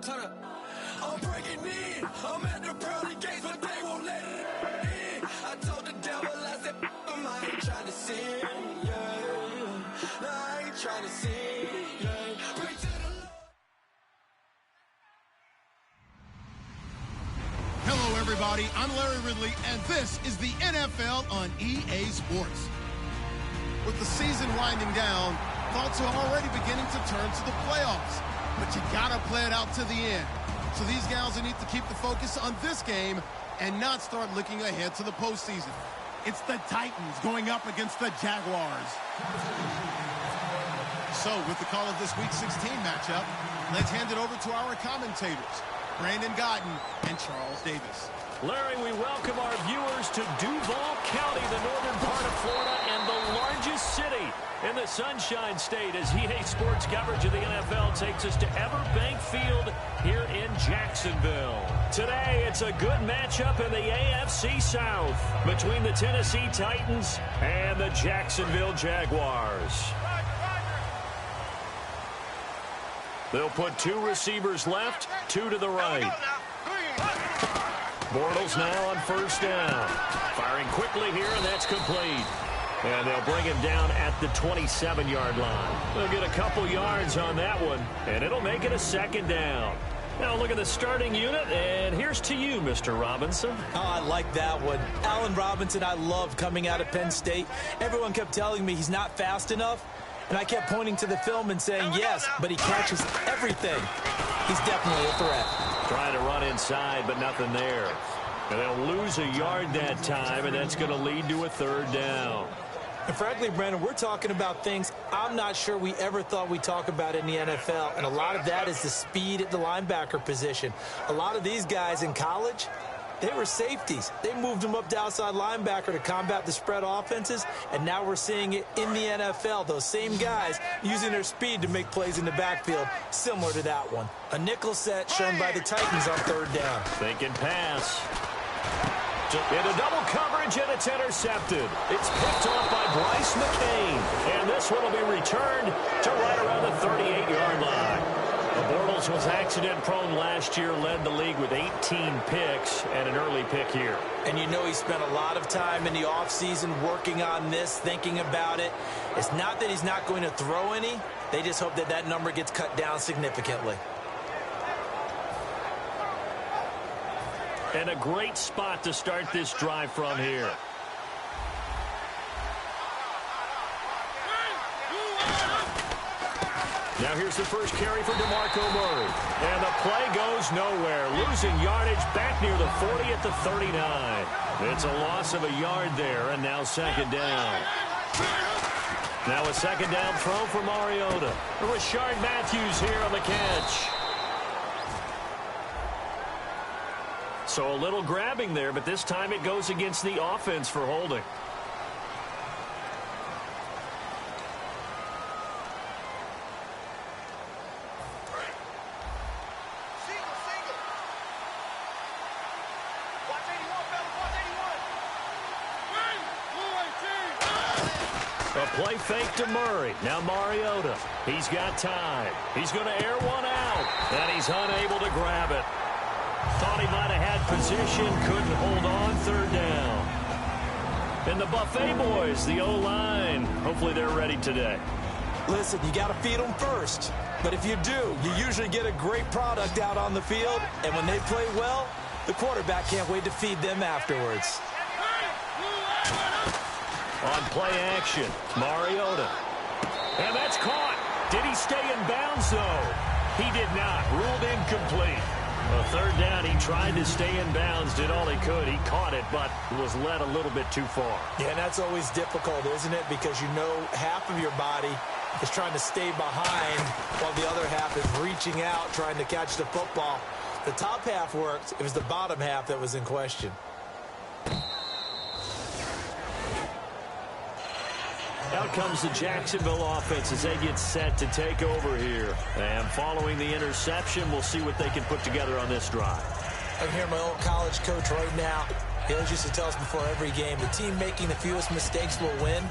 Turn up. I'm breaking in. I'm at the pearly gates, but they won't let it in. I told the devil, I said, I ain't trying to sin, yeah. I ain't trying to sin, yeah. Pray to the Lord. Hello, everybody. I'm Larry Ridley, and this is the NFL on EA Sports. With the season winding down, thoughts are already beginning to turn to the playoffs. But you gotta play it out to the end. So these guys will need to keep the focus on this game and not start looking ahead to the postseason. It's the Titans going up against the Jaguars. So with the call of this Week 16 matchup, let's hand it over to our commentators, Brandon Gotten and Charles Davis. Larry, we welcome our viewers to Duval County, the northern part of Florida, and the largest city in the Sunshine State, as EA Sports coverage of the NFL takes us to Everbank Field here in Jacksonville. Today, it's a good matchup in the AFC South between the Tennessee Titans and the Jacksonville Jaguars. They'll put two receivers left, two to the right. Bortles now on first down. Firing quickly here, and that's complete. And they'll bring him down at the 27-yard line. They'll get a couple yards on that one, and it'll make it a second down. Now look at the starting unit, and here's to you, Mr. Robinson. Oh, I like that one. Allen Robinson, I loved coming out of Penn State. Everyone kept telling me he's not fast enough, and I kept pointing to the film and saying yes, but he catches everything. He's definitely a threat. Trying to run inside, but nothing there. And they'll lose a yard that time, and that's going to lead to a third down. And frankly, Brandon, we're talking about things I'm not sure we ever thought we'd talk about in the NFL, and a lot of that is the speed at the linebacker position. A lot of these guys in college, they were safeties. They moved them up to outside linebacker to combat the spread offenses, and now we're seeing it in the NFL. Those same guys using their speed to make plays in the backfield, similar to that one. A nickel set shown by the Titans on third down. Thinking pass. Into double coverage, and it's intercepted. It's picked off by Bryce McCain, and this one will be returned to right around the 38-yard line. Bortles was accident-prone last year, led the league with 18 picks and an early pick here. And you know he spent a lot of time in the offseason working on this, thinking about it. It's not that he's not going to throw any. They just hope that that number gets cut down significantly. And a great spot to start this drive from here. Now here's the first carry for DeMarco Murray. And the play goes nowhere. Losing yardage back near the 40 at the 39. It's a loss of a yard there, and now second down. Now a second down throw for Mariota. Rashard Matthews here on the catch. So a little grabbing there, but this time it goes against the offense for holding. A play fake to Murray. Now Mariota. He's got time. He's going to air one out, and he's unable to grab it. Thought he might have had position, couldn't hold on, third down. And the Buffet boys, the O-line, hopefully they're ready today. Listen, you got to feed them first. But if you do, you usually get a great product out on the field. And when they play well, the quarterback can't wait to feed them afterwards. On play action, Mariota. And that's caught. Did he stay in bounds, though? He did not. Ruled incomplete. A third down, he tried to stay in bounds, did all he could. He caught it, but was led a little bit too far. Yeah, and that's always difficult, isn't it? Because you know half of your body is trying to stay behind while the other half is reaching out, trying to catch the football. The top half worked. It was the bottom half that was in question. Out comes the Jacksonville offense as they get set to take over here. And following the interception, we'll see what they can put together on this drive. I can hear my old college coach right now. He always used to tell us before every game, the team making the fewest mistakes will win.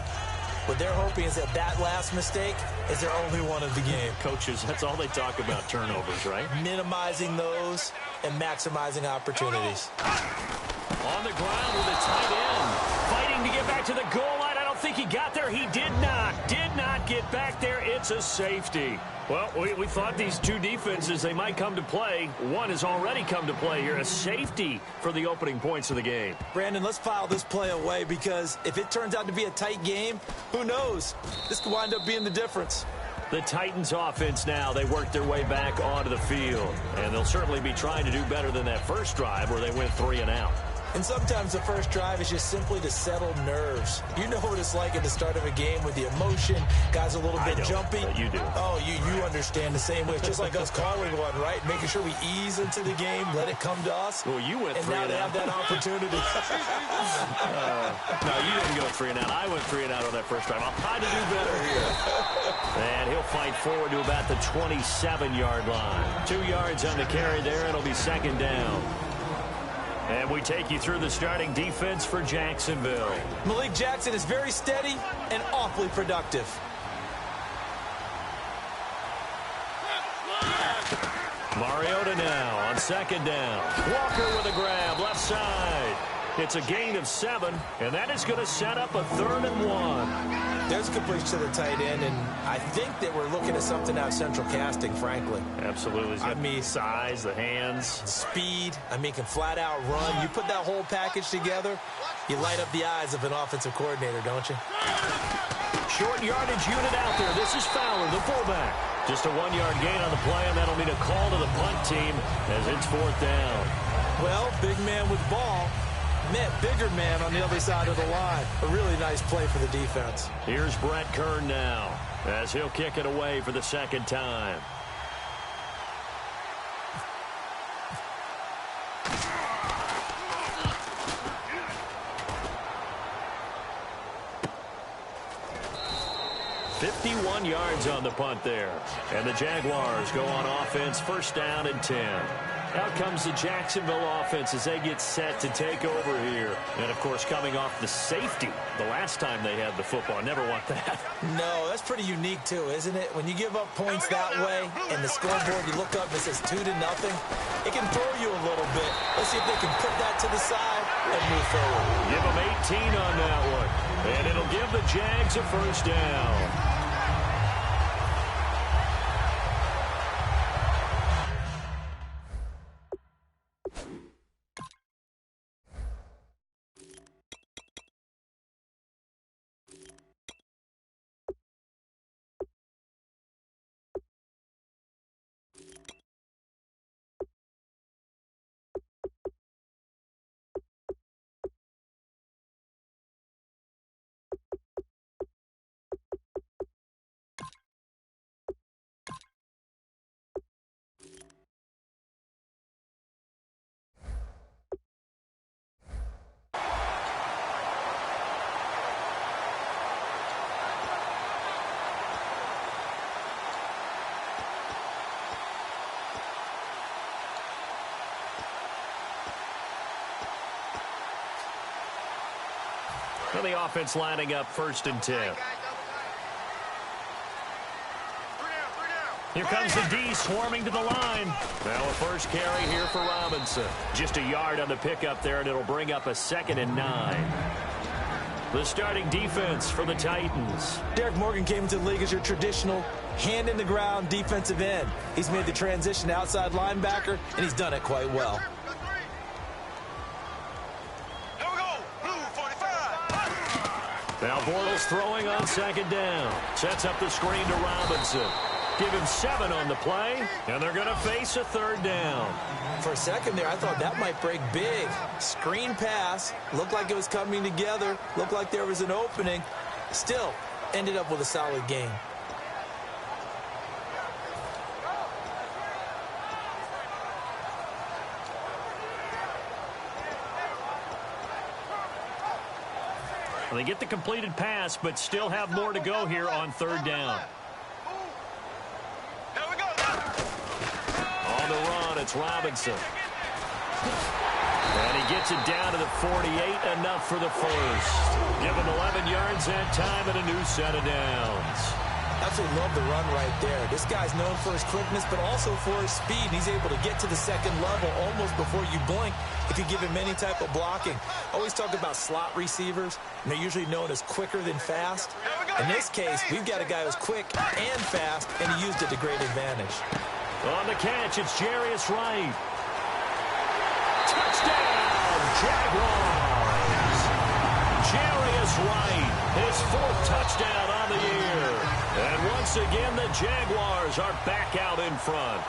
What they're hoping is that that last mistake is their only one of the game. Coaches, that's all they talk about, turnovers, right? Minimizing those and maximizing opportunities. On the ground with a tight end. Fighting to get back to the goal line. I don't think he got there. He did not. Did not get back there. It's a safety. Well, we thought these two defenses, they might come to play. One has already come to play here. A safety for the opening points of the game. Brandon, let's file this play away because if it turns out to be a tight game, who knows? This could wind up being the difference. The Titans offense now, they work their way back onto the field. And they'll certainly be trying to do better than that first drive where they went 3 and out. And sometimes the first drive is just simply to settle nerves. You know what it's like at the start of a game with the emotion. Guys a little bit jumpy. But you do. Oh, you understand the same way. It's just like us calling one, right? Making sure we ease into the game, let it come to us. Well, you went 3 and out. And now they have that opportunity. No, you didn't go 3 and out. I went 3 and out on that first drive. I'll try to do better here. And he'll fight forward to about the 27-yard line. 2 yards on the carry there. It'll be second down. And we take you through the starting defense for Jacksonville. Malik Jackson is very steady and awfully productive. Mariota now on second down. Walker with a grab, left side. It's a gain of 7, and that is going to set up a 3rd and 1. There's a completion to the tight end, and I think that we're looking at something out of central casting, frankly. Absolutely. I mean, size, the hands. Speed. I mean, can flat out run. You put that whole package together, you light up the eyes of an offensive coordinator, don't you? Short yardage unit out there. This is Fowler, the fullback. Just a 1-yard gain on the play, and that'll mean a call to the punt team as it's 4th down. Well, big man with ball met bigger man on the other side of the line. A really nice play for the defense. Here's Brett Kern now as he'll kick it away for the second time. "51 yards on the punt there. And the Jaguars go on offense, 1st down and 10. Out comes the Jacksonville offense as they get set to take over here. And, of course, coming off the safety the last time they had the football. Never want that. No, that's pretty unique, too, isn't it? When you give up points that way and the scoreboard, you look up and it says 2-0, it can throw you a little bit. Let's see if they can put that to the side and move forward. Give them 18 on that one. And it'll give the Jags a 1st down. Well, the offense lining up 1st and 10. Here comes the D swarming to the line. Now a first carry here for Robinson. Just a yard on the pickup there, and it'll bring up a 2nd and 9. The starting defense for the Titans. Derek Morgan came into the league as your traditional hand-in-the-ground defensive end. He's made the transition to outside linebacker, and he's done it quite well. Now Bortles throwing on second down. Sets up the screen to Robinson. Give him 7 on the play, and they're going to face a third down. For a second there, I thought that might break big. Screen pass. Looked like it was coming together. Looked like there was an opening. Still, ended up with a solid game. Well, they get the completed pass, but still have more to go here on third down. On the run, it's Robinson. And he gets it down to the 48, enough for the first. Give him 11 yards that time and a new set of downs. Absolutely love the run right there. This guy's known for his quickness, but also for his speed. And he's able to get to the second level almost before you blink if you give him any type of blocking. I always talk about slot receivers, and they're usually known as quicker than fast. In this case, we've got a guy who's quick and fast, and he used it to great advantage. On the catch, it's Jarius Wright. Touchdown, Jaguars! Jarius Wright, his 4th touchdown on the year. And once again, the Jaguars are back out in front.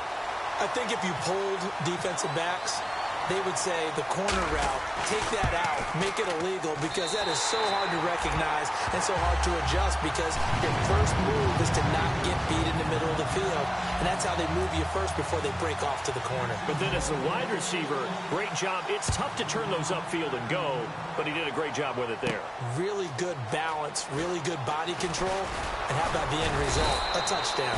I think if you polled defensive backs, they would say the corner route, take that out, make it illegal, because that is so hard to recognize and so hard to adjust, because your first move is to not get beat in the middle of the field. And that's how they move you first before they break off to the corner. But then as a wide receiver, great job. It's tough to turn those upfield and go, but he did a great job with it there. Really good balance, really good body control. And how about the end result? A touchdown.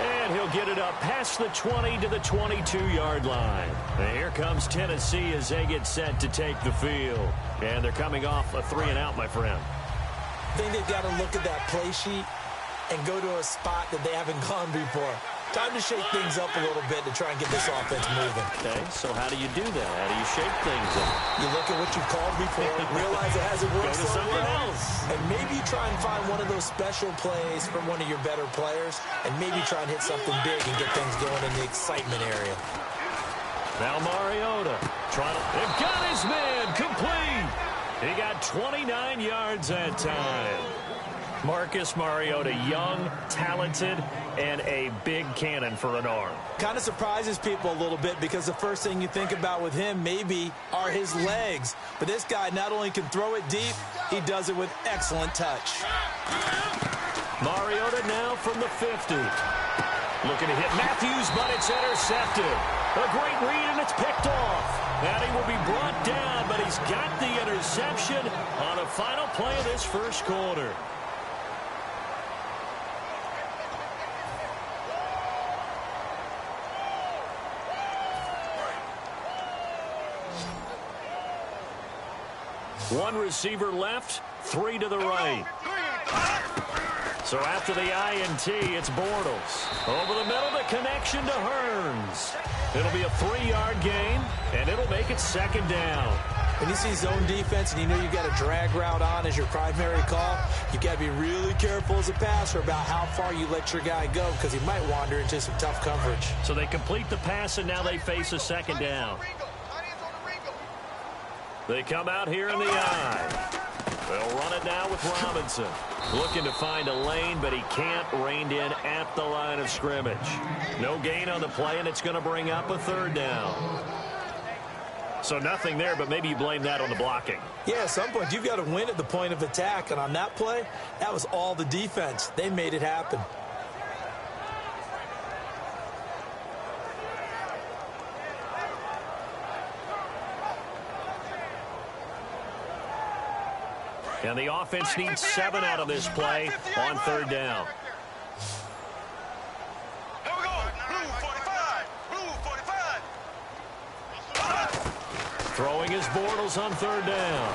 And he'll get it up past the 20 to the 22-yard line. And here comes Tennessee as they get set to take the field. And they're coming off a 3-and-out, my friend. I think they've got to look at that play sheet and go to a spot that they haven't gone before. Time to shake things up a little bit to try and get this offense moving. Okay, so how do you do that? How do you shake things up? You look at what you've called before, realize it hasn't worked Go to so something well, else. and maybe you try and find one of those special plays from one of your better players, and maybe try and hit something big and get things going in the excitement area. Now Mariota trying to... They've got his man complete. He got 29 yards that time. Marcus Mariota, young, talented, and a big cannon for an arm. Kind of surprises people a little bit, because the first thing you think about with him maybe are his legs. But this guy not only can throw it deep, he does it with excellent touch. Mariota now from the 50. Looking to hit Matthews, but it's intercepted. A great read, and it's picked off. And he will be brought down, but he's got the interception on the final play of this first quarter. One receiver left, 3 to the right. So after the INT, it's Bortles. Over the middle, the connection to Hearns. It'll be a 3-yard gain, and it'll make it second down. When you see zone defense and you know you've got a drag route on as your primary call, you've got to be really careful as a passer about how far you let your guy go, because he might wander into some tough coverage. So they complete the pass, and now they face a second down. They come out here in the eye. They'll run it now with Robinson. Looking to find a lane, but he can't. Reined in at the line of scrimmage. No gain on the play, and it's going to bring up a third down. So nothing there, but maybe you blame that on the blocking. Yeah, at some point, you've got to win at the point of attack. And on that play, that was all the defense. They made it happen. And the offense needs 7 out of this play on third down. Here we go. Blue 45. Blue 45. Throwing his Bortles on third down.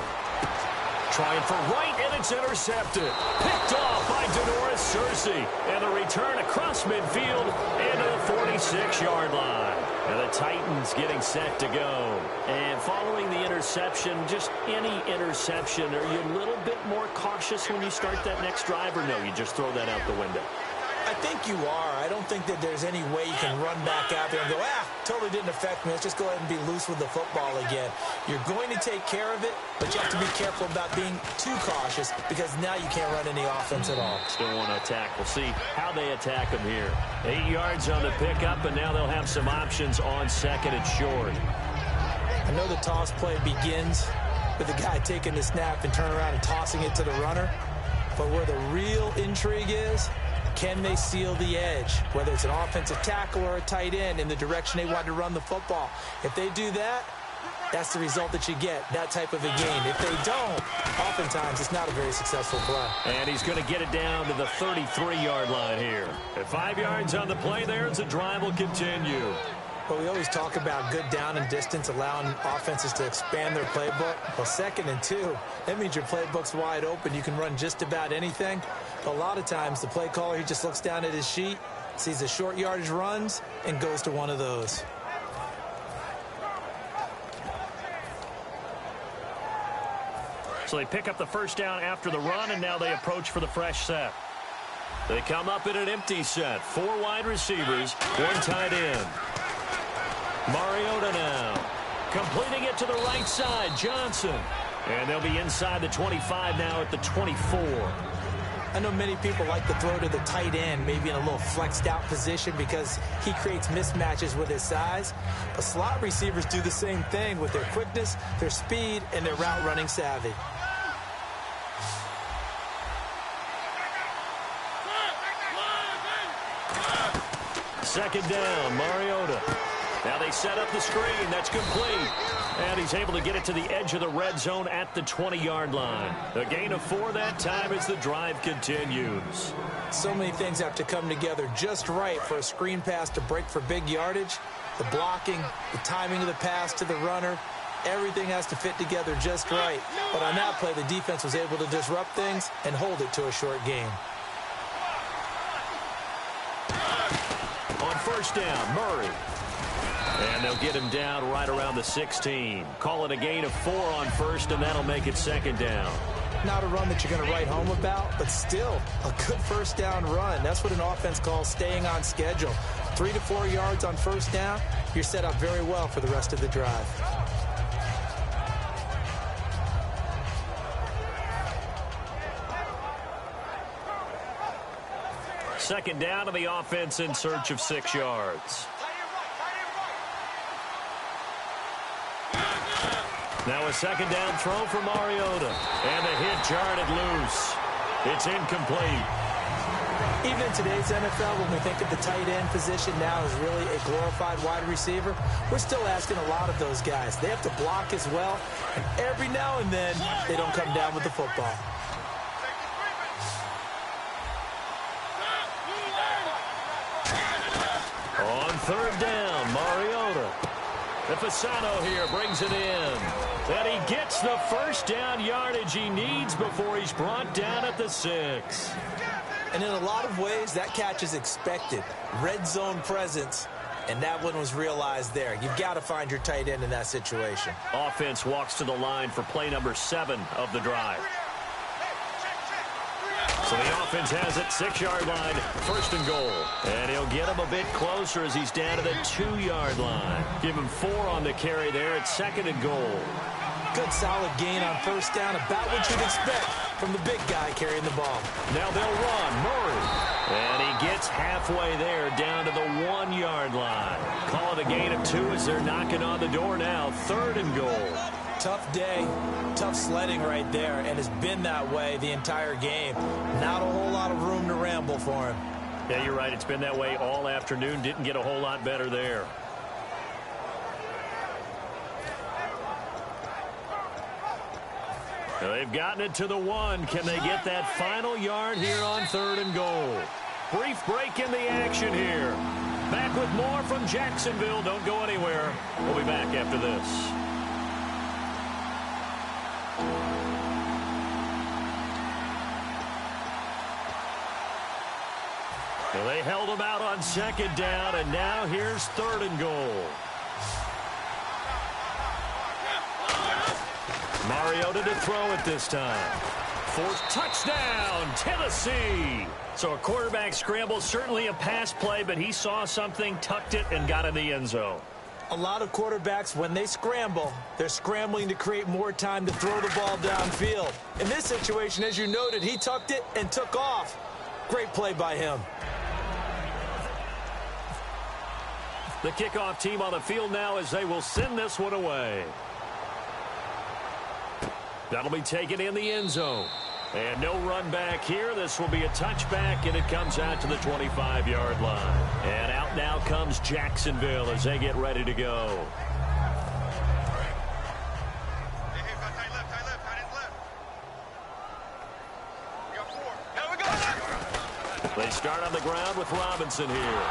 Trying for Wright, and it's intercepted. Picked off by Denoris Searcy. And the return across midfield into the 46-yard line. And the Titans getting set to go. And following the interception, just any interception, are you a little bit more cautious when you start that next drive, or no, you just throw that out the window? I think you are. I don't think that there's any way you can run back out there and go, totally didn't affect me. Let's just go ahead and be loose with the football again. You're going to take care of it, but you have to be careful about being too cautious because now you can't run any offense at all. Still want to attack. We'll see how they attack them here. 8 yards on the pickup, and now they'll have some options on second and short. I know the toss play begins with the guy taking the snap and turning around and tossing it to the runner, but where the real intrigue is, can they seal the edge, whether it's an offensive tackle or a tight end, in the direction they want to run the football? If they do that, that's the result that you get, that type of a gain. If they don't, oftentimes it's not a very successful play. And he's going to get it down to the 33-yard line here. At 5 yards on the play there as the drive will continue. But we always talk about good down and distance, allowing offenses to expand their playbook. Well, 2nd and 2, that means your playbook's wide open. You can run just about anything. But a lot of times, the play caller, he just looks down at his sheet, sees the short yardage runs, and goes to one of those. So they pick up the first down after the run, and now they approach for the fresh set. They come up in an empty set. 4 wide receivers, 1 tight end. Mariota now, completing it to the right side, Johnson. And they'll be inside the 25 now at the 24. I know many people like to throw to the tight end, maybe in a little flexed out position because he creates mismatches with his size. But slot receivers do the same thing with their quickness, their speed, and their route running savvy. Second down, Mariota. Now they set up the screen. That's complete. And he's able to get it to the edge of the red zone at the 20-yard line. A gain of 4 that time as the drive continues. So many things have to come together just right for a screen pass to break for big yardage. The blocking, the timing of the pass to the runner, everything has to fit together just right. But on that play, the defense was able to disrupt things and hold it to a short gain. On first down, Murray. And they'll get him down right around the 16. Call it a gain of 4 on first, and that'll make it second down. Not a run that you're going to write home about, but still a good first down run. That's what an offense calls staying on schedule. 3 to 4 yards on first down, you're set up very well for the rest of the drive. Second down to the offense in search of 6 yards. Now a second down throw for Mariota. And the hit jarred it loose. It's incomplete. Even in today's NFL, when we think of the tight end position now as really a glorified wide receiver, we're still asking a lot of those guys. They have to block as well, and every now and then, they don't come down with the football. On third down, Mariota. Fasano here brings it in. And he gets the first down yardage he needs before he's brought down at the 6. And in a lot of ways, that catch is expected. Red zone presence, and that one was realized there. You've got to find your tight end in that situation. Offense walks to the line for play number 7 of the drive. So the offense has it, 6-yard line, first and goal. And he'll get him a bit closer as he's down to the 2-yard line. Give him 4 on the carry there at second and goal. Good solid gain on first down, about what you'd expect from the big guy carrying the ball. Now they'll run, Murray. And he gets halfway there down to the 1-yard line. Call it a gain of 2 as they're knocking on the door now, third and goal. Tough day, tough sledding right there, and it's been that way the entire game. Not a whole lot of room to ramble for him. Yeah, you're right. It's been that way all afternoon. Didn't get a whole lot better there. They've gotten it to the 1. Can they get that final yard here on third and goal? Brief break in the action here. Back with more from Jacksonville. Don't go anywhere. We'll be back after this. They held him out on second down, and now here's third and goal. Mariota to throw it this time. forced. Touchdown, Tennessee. So a quarterback scramble, certainly a pass play, but he saw something, tucked it, and got in the end zone. A lot of quarterbacks, when they scramble, they're scrambling to create more time to throw the ball downfield. In this situation, as you noted, he tucked it and took off. Great play by him. The kickoff team on the field now as they will send this one away. That'll be taken in the end zone. And no run back here. This will be a touchback, and it comes out to the 25-yard line. And out now comes Jacksonville as they get ready to go. They start on the ground with Robinson here.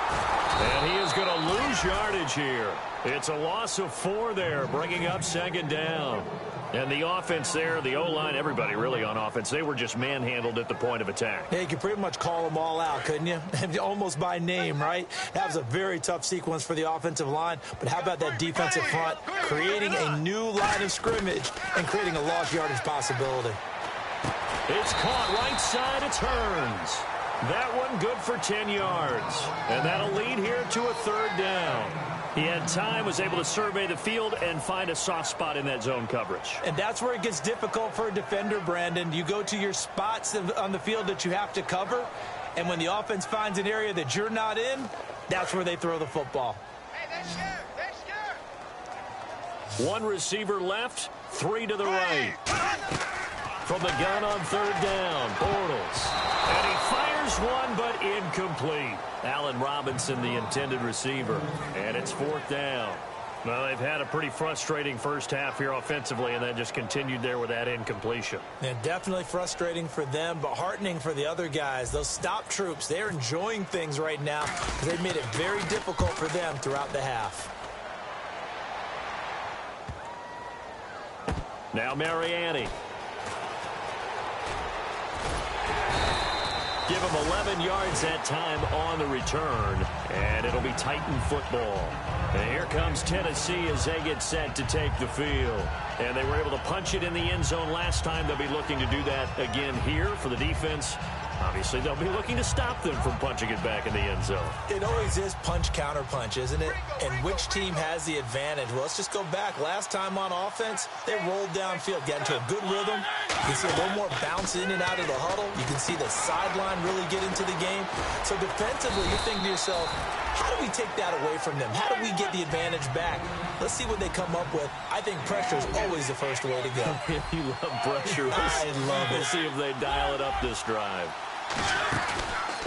And he is going to lose yardage here. It's a loss of 4 there, bringing up second down. And the offense there, the O-line, everybody really on offense, they were just manhandled at the point of attack. Yeah, you could pretty much call them all out, couldn't you? Almost by name, right? That was a very tough sequence for the offensive line. But how about that defensive front creating a new line of scrimmage and creating a lost yardage possibility? It's caught right side. It turns. That one good for 10 yards. And that'll lead here to a third down. He had time, was able to survey the field and find a soft spot in that zone coverage. And that's where it gets difficult for a defender, Brandon. You go to your spots on the field that you have to cover, and when the offense finds an area that you're not in, that's where they throw the football. Hey, they're scared. They're scared. One receiver left, 3 to the right. From the gun on third down, Bortles. And he fires one, but incomplete. Allen Robinson, the intended receiver. And it's fourth down. Well, they've had a pretty frustrating first half here offensively, and then just continued there with that incompletion. Yeah, definitely frustrating for them, but heartening for the other guys. Those stop troops, they're enjoying things right now because they've made it very difficult for them throughout the half. Now Mariani. Give him 11 yards that time on the return, and it'll be Titan football. And here comes Tennessee as they get set to take the field. And they were able to punch it in the end zone last time. They'll be looking to do that again here for the defense. Obviously, they'll be looking to stop them from punching it back in the end zone. It always is punch, counter punch, isn't it? And which team has the advantage? Well, let's just go back. Last time on offense, they rolled downfield, got into a good rhythm. You can see a little more bounce in and out of the huddle. You can see the sideline really get into the game. So defensively, you're thinking to yourself, how do we take that away from them? How do we get the advantage back? Let's see what they come up with. I think pressure is always the first way to go. You love pressure. I love it. We'll see if they dial it up this drive.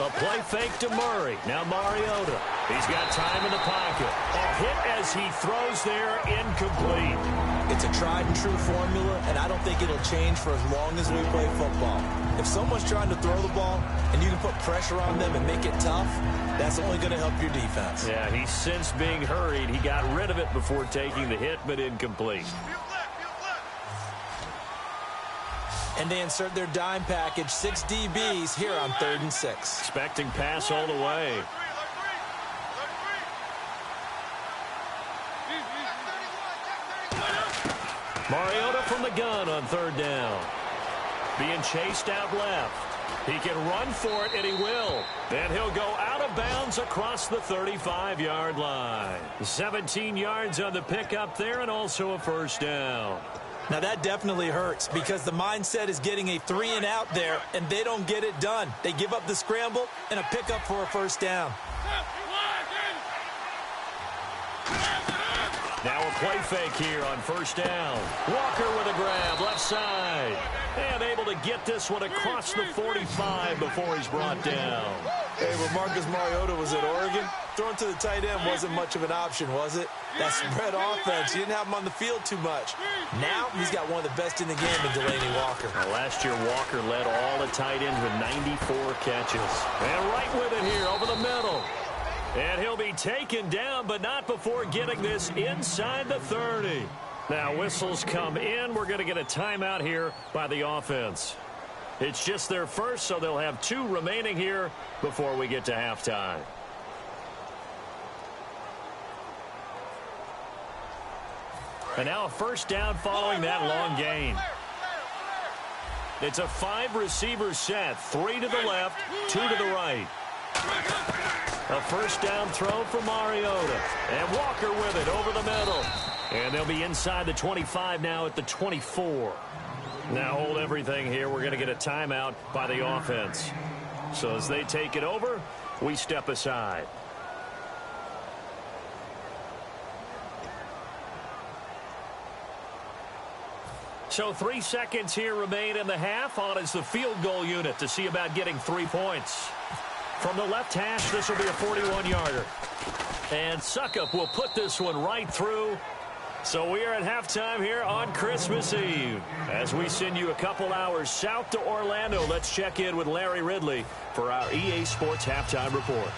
A play fake to Murray. Now Mariota. He's got time in the pocket. A hit as he throws there, incomplete. It's a tried and true formula, and I don't think it'll change for as long as we play football. If someone's trying to throw the ball and you can put pressure on them and make it tough, that's only going to help your defense. Yeah, he sensed being hurried. He got rid of it before taking the hit, but incomplete. And they insert their dime package, 6 DBs here on 3rd and 6. Expecting pass all the way. Mariota from the gun on third down. Being chased out left. He can run for it, and he will. And he'll go out of bounds across the 35-yard line. 17 yards on the pickup there, and also a first down. Now, that definitely hurts because the mindset is getting a 3-and-out there, and they don't get it done. They give up the scramble and a pickup for a first down. Now a play fake here on first down. Walker with a grab, left side. And able to get this one across the 45 before he's brought down. Hey, when Marcus Mariota was at Oregon, throwing to the tight end wasn't much of an option, was it? That spread offense, you didn't have him on the field too much. Now he's got one of the best in the game in Delaney Walker. Last year, Walker led all the tight ends with 94 catches. And right with it here over the middle. And he'll be taken down, but not before getting this inside the 30. Now whistles come in. We're going to get a timeout here by the offense. It's just their first, so they'll have 2 remaining here before we get to halftime. And now a first down following that long gain. It's a 5-receiver set. 3 to the left, 2 to the right. A first down throw for Mariota. And Walker with it over the middle. And they'll be inside the 25 now at the 24. Now hold everything here. We're going to get a timeout by the offense. So as they take it over, we step aside. So 3 seconds here remain in the half. On is the field goal unit to see about getting 3 points. From the left hash, this will be a 41-yarder. And Suckup will put this one right through. So we are at halftime here on Christmas Eve. As we send you a couple hours south to Orlando, let's check in with Larry Ridley for our EA Sports Halftime Report.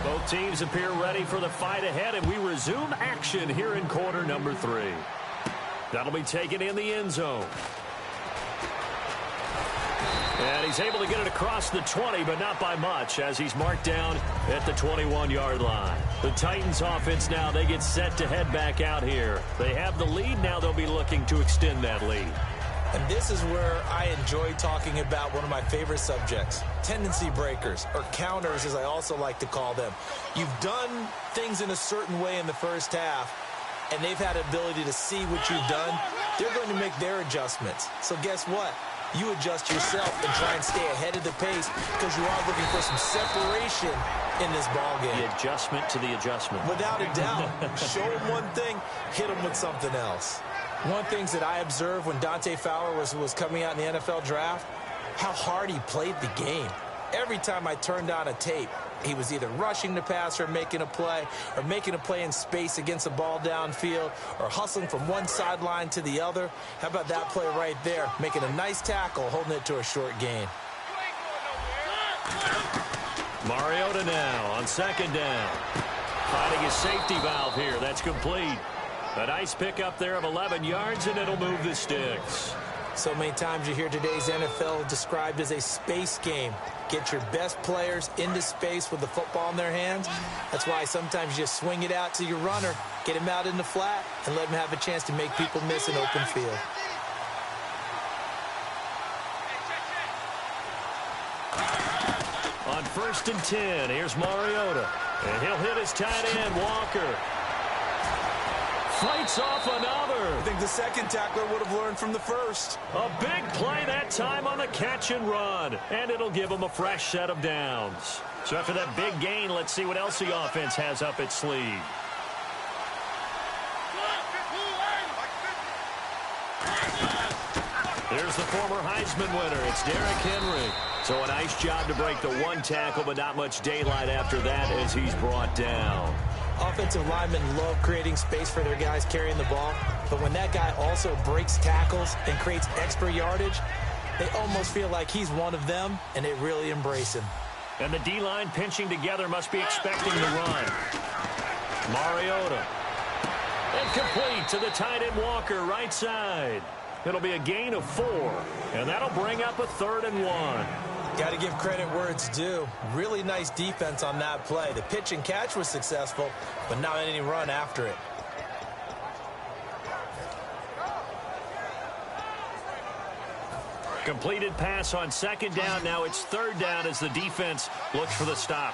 Both teams appear ready for the fight ahead, and we resume action here in quarter number 3. That'll be taken in the end zone. And he's able to get it across the 20, but not by much, as he's marked down at the 21-yard line. The Titans offense now, they get set to head back out here. They have the lead. Now they'll be looking to extend that lead. And this is where I enjoy talking about one of my favorite subjects, tendency breakers, or counters, as I also like to call them. You've done things in a certain way in the first half, and they've had the ability to see what you've done. They're going to make their adjustments. So guess what? You adjust yourself and try and stay ahead of the pace because you are looking for some separation in this ball game. The adjustment to the adjustment. Without a doubt. Show them one thing, hit them with something else. One thing that I observed when Dante Fowler was coming out in the NFL draft, how hard he played the game. Every time I turned on a tape, he was either rushing the passer, making a play in space against the ball downfield, or hustling from one sideline to the other. How about that play right there? Making a nice tackle, holding it to a short gain. Mariota now on second down. Finding his safety valve here. That's complete. A nice pickup there of 11 yards, and it'll move the sticks. So many times you hear today's NFL described as a space game. Get your best players into space with the football in their hands. That's why sometimes you just swing it out to your runner, get him out in the flat, and let him have a chance to make people miss an open field. On 1st and 10, here's Mariota. And he'll hit his tight end, Walker. Fights off another. I think the second tackler would have learned from the first. A big play that time on the catch and run. And it'll give him a fresh set of downs. So after that big gain, let's see what else the offense has up its sleeve. Here's the former Heisman winner. It's Derrick Henry. So a nice job to break the one tackle, but not much daylight after that as he's brought down. Offensive linemen love creating space for their guys carrying the ball, but when that guy also breaks tackles and creates extra yardage, they almost feel like he's one of them, and they really embrace him. And the D-line pinching together must be expecting the run. Mariota. And complete to the tight end Walker, right side. It'll be a gain of 4, and that'll bring up a 3rd and 1. Got to give credit where it's due. Really nice defense on that play. The pitch and catch was successful, but not any run after it. Completed pass on second down. Now it's 3rd down as the defense looks for the stop.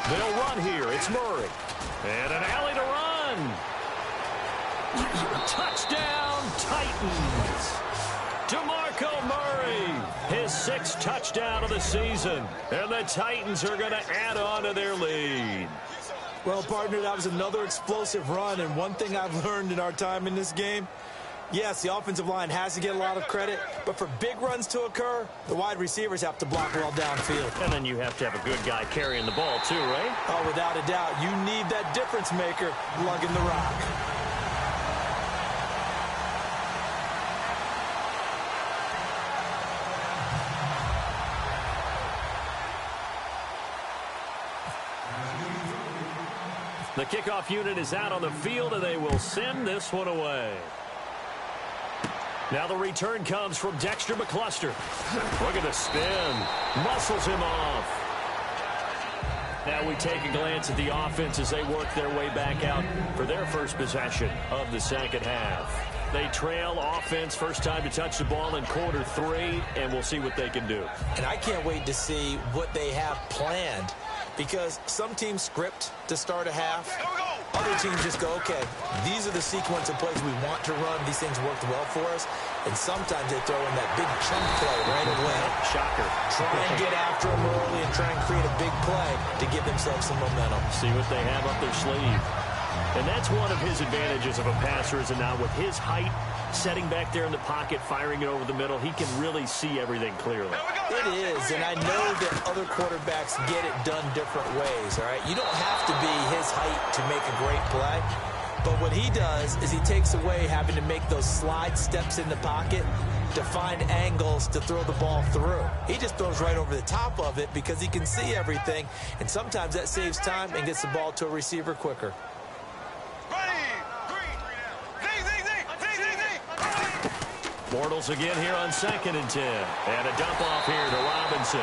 They'll run here. It's Murray. And an alley to run. Touchdown, Titans. DeMarco Murray, his 6th touchdown of the season. And the Titans are going to add on to their lead. Well, partner, that was another explosive run. And one thing I've learned in our time in this game, yes, the offensive line has to get a lot of credit, but for big runs to occur, the wide receivers have to block well downfield. And then you have to have a good guy carrying the ball too, right? Oh, without a doubt. You need that difference maker lugging the rock. The kickoff unit is out on the field, and they will send this one away. Now the return comes from Dexter McCluster. Look at the spin. Muscles him off. Now we take a glance at the offense as they work their way back out for their first possession of the second half. They trail offense, first time to touch the ball in quarter 3, and we'll see what they can do. And I can't wait to see what they have planned, because some teams script to start a half. Other teams just go, okay, these are the sequence of plays we want to run. These things worked well for us. And sometimes they throw in that big chunk play right away. Shocker. Try and get after them early and try and create a big play to give themselves some momentum. See what they have up their sleeve. And that's one of his advantages of a passer, is now with his height, setting back there in the pocket, firing it over the middle, he can really see everything clearly. It is, and I know that other quarterbacks get it done different ways, all right? You don't have to be his height to make a great play. But what he does is he takes away having to make those slide steps in the pocket to find angles to throw the ball through. He just throws right over the top of it because he can see everything, and sometimes that saves time and gets the ball to a receiver quicker. Bortles again here on 2nd and 10. And a dump off here to Robinson.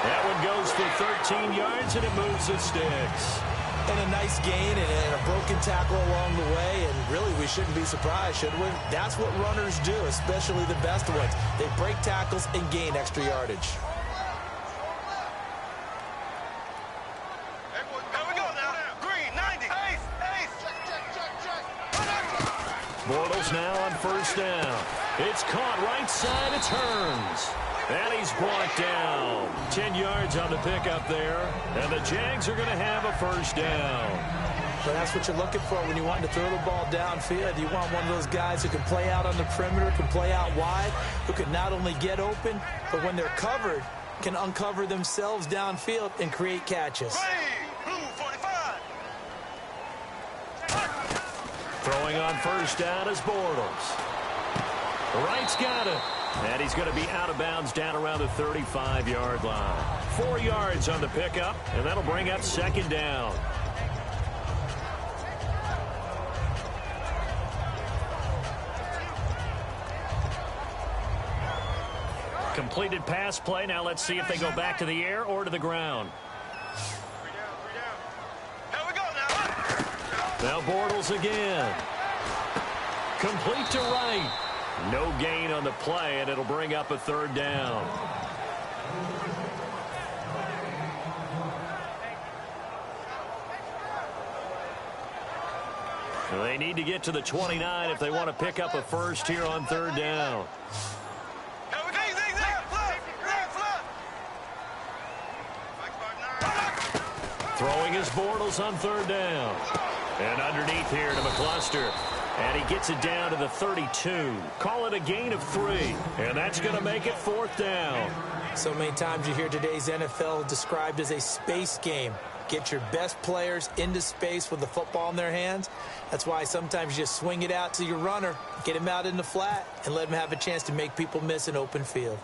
That one goes for 13 yards, and it moves the sticks. And a nice gain and a broken tackle along the way, and really we shouldn't be surprised, should we? That's what runners do, especially the best ones. They break tackles and gain extra yardage. Bortles now on first down. It's caught right side. It turns. And he's brought down. 10 yards on the pickup there. And the Jags are going to have a first down. But that's what you're looking for when you want to throw the ball downfield. You want one of those guys who can play out on the perimeter, can play out wide, who can not only get open, but when they're covered, can uncover themselves downfield and create catches. Throwing on first down is Bortles. Wright's got it. And he's going to be out of bounds down around the 35-yard line. 4 yards on the pickup, and that'll bring up second down. Completed pass play. Now let's see if they go back to the air or to the ground. Now Bortles again. Complete to Wright. No gain on the play, and it'll bring up a third down. They need to get to the 29 if they want to pick up a first here on third down. Throwing his Bortles on third down. And underneath here to McCluster. And he gets it down to the 32. Call it a gain of 3. And that's going to make it fourth down. So many times you hear today's NFL described as a space game. Get your best players into space with the football in their hands. That's why sometimes you just swing it out to your runner, get him out in the flat, and let him have a chance to make people miss an open field.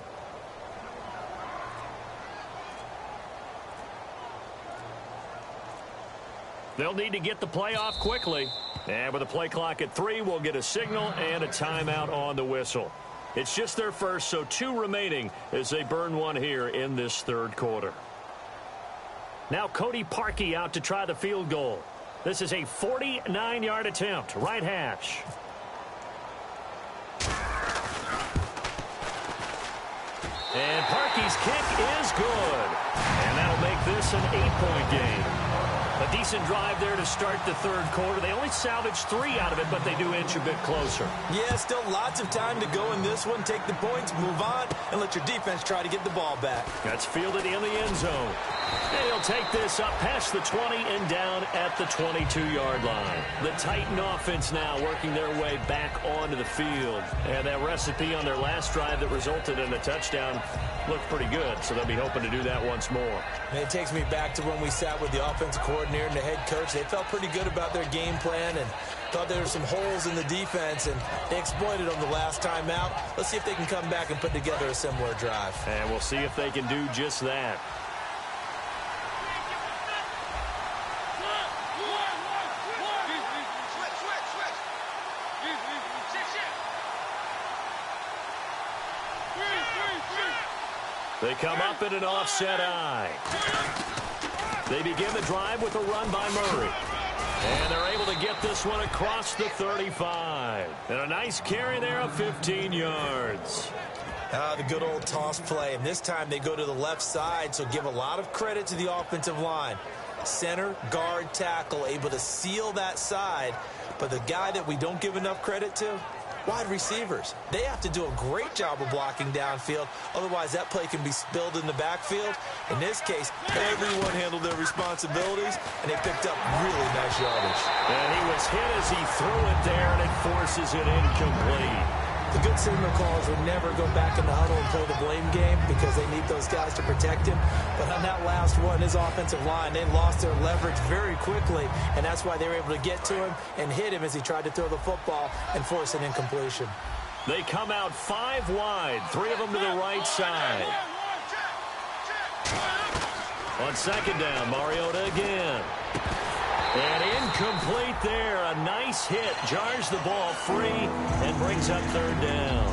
They'll need to get the play off quickly. And with the play clock at 3, we'll get a signal and a timeout on the whistle. It's just their first, so 2 remaining as they burn one here in this third quarter. Now Cody Parkey out to try the field goal. This is a 49-yard attempt, right hash. And Parkey's kick is good. And that'll make this an 8-point game. A decent drive there to start the third quarter. They only salvaged 3 out of it, but they do inch a bit closer. Yeah, still lots of time to go in this one. Take the points, move on, and let your defense try to get the ball back. That's fielded in the end zone. And he'll take this up past the 20 and down at the 22-yard line. The Titan offense now working their way back onto the field. And that recipe on their last drive that resulted in a touchdown looked pretty good, so they'll be hoping to do that once more. And it takes me back to when we sat with the offensive coordinator and the head coach. They felt pretty good about their game plan and thought there were some holes in the defense, and they exploited them the last time out. Let's see if they can come back and put together a similar drive. And we'll see if they can do just that. They come up in an offset eye. They begin the drive with a run by Murray. And they're able to get this one across the 35. And a nice carry there of 15 yards. The good old toss play. And this time they go to the left side, so give a lot of credit to the offensive line. Center, guard, tackle, able to seal that side. But the guy that we don't give enough credit to, wide receivers. They have to do a great job of blocking downfield. Otherwise, that play can be spilled in the backfield. In this case, everyone handled their responsibilities, and they picked up really nice yardage. And he was hit as he threw it there, and it forces it incomplete. The good signal callers would never go back in the huddle and play the blame game because they need those guys to protect him. But on that last one, his offensive line, they lost their leverage very quickly, and that's why they were able to get to him and hit him as he tried to throw the football and force an incompletion. They come out 5 wide, 3 of them to the right side. On second down, Mariota again. And incomplete there. A nice hit. Jars the ball free and brings up third down.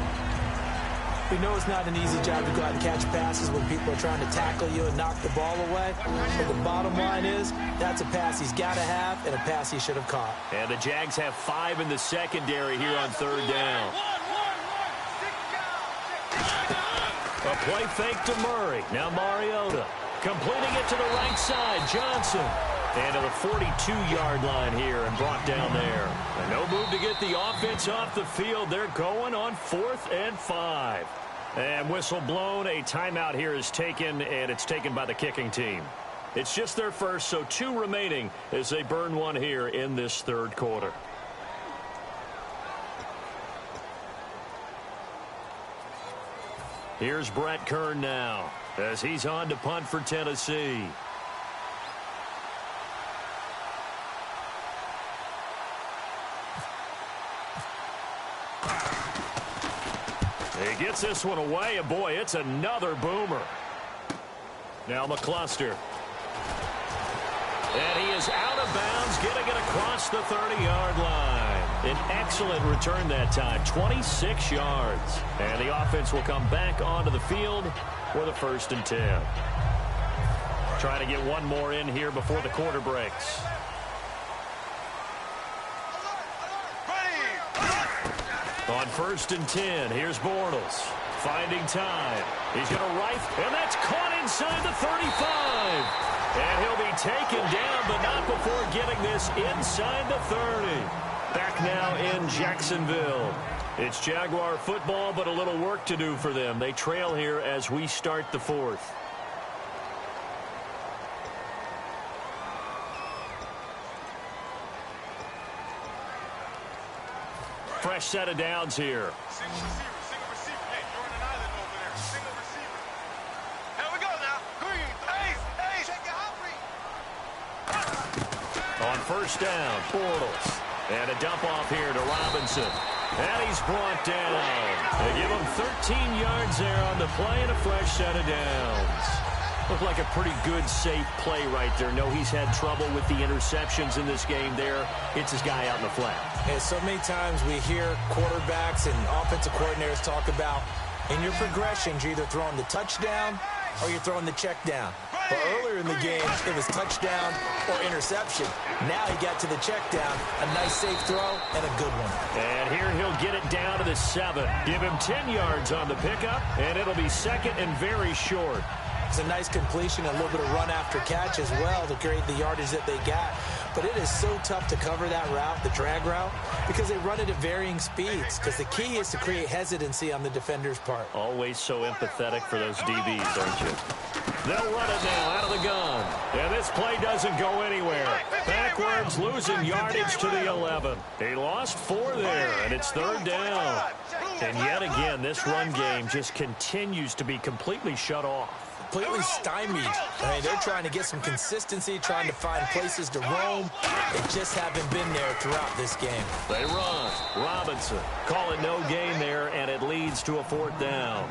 We know it's not an easy job to go out and catch passes when people are trying to tackle you and knock the ball away. But the bottom line is that's a pass he's got to have and a pass he should have caught. And the Jags have 5 in the secondary here on third down. A play fake to Murray. Now Mariota. Completing it to the right side. Johnson. And to the 42-yard line here and brought down there. And no move to get the offense off the field. They're going on 4th and 5. And whistle blown. A timeout here is taken, and it's taken by the kicking team. It's just their first, so 2 remaining as they burn one here in this third quarter. Here's Brett Kern now as he's on to punt for Tennessee. He gets this one away, and boy, it's another boomer. Now McCluster. And he is out of bounds, getting it across the 30-yard line. An excellent return that time, 26 yards. And the offense will come back onto the field for the 1st and 10. Trying to get one more in here before the quarter breaks. On 1st and 10, here's Bortles. Finding time. He's going to rifle, and that's caught inside the 35. And he'll be taken down, but not before getting this inside the 30. Back now in Jacksonville. It's Jaguar football, but a little work to do for them. They trail here as we start the 4th. Fresh set of downs here. Single receiver. Hey, you're on an island over there. Single receiver. Here we go now. Green. Ace. Check your hot read. On 1st down, Bortles. And a dump off here to Robinson. And he's brought down. They give him 13 yards there on the play and a fresh set of downs. Looked like a pretty good, safe play right there. No, he's had trouble with the interceptions in this game there. Hits his guy out in the flat. And so many times we hear quarterbacks and offensive coordinators talk about in your progressions, you're either throwing the touchdown or you're throwing the check down. But earlier in the game, it was touchdown or interception. Now he got to the check down, a nice safe throw, and a good one. And here he'll get it down to the 7. Give him 10 yards on the pickup, and it'll be 2nd and very short. It's a nice completion, a little bit of run after catch as well to create the yardage that they got. But it is so tough to cover that route, the drag route, because they run it at varying speeds. Because the key is to create hesitancy on the defender's part. Always so empathetic for those DBs, aren't you? They'll run it now out of the gun. And this play doesn't go anywhere. Backwards, losing yardage to the 11. He lost 4 there, and it's 3rd down. And yet again, this run game just continues to be completely shut off. Completely stymied. I mean, they're trying to get some consistency, trying to find places to roam. They just haven't been there throughout this game. They run. Robinson. Call it no gain there, and it leads to a 4th down.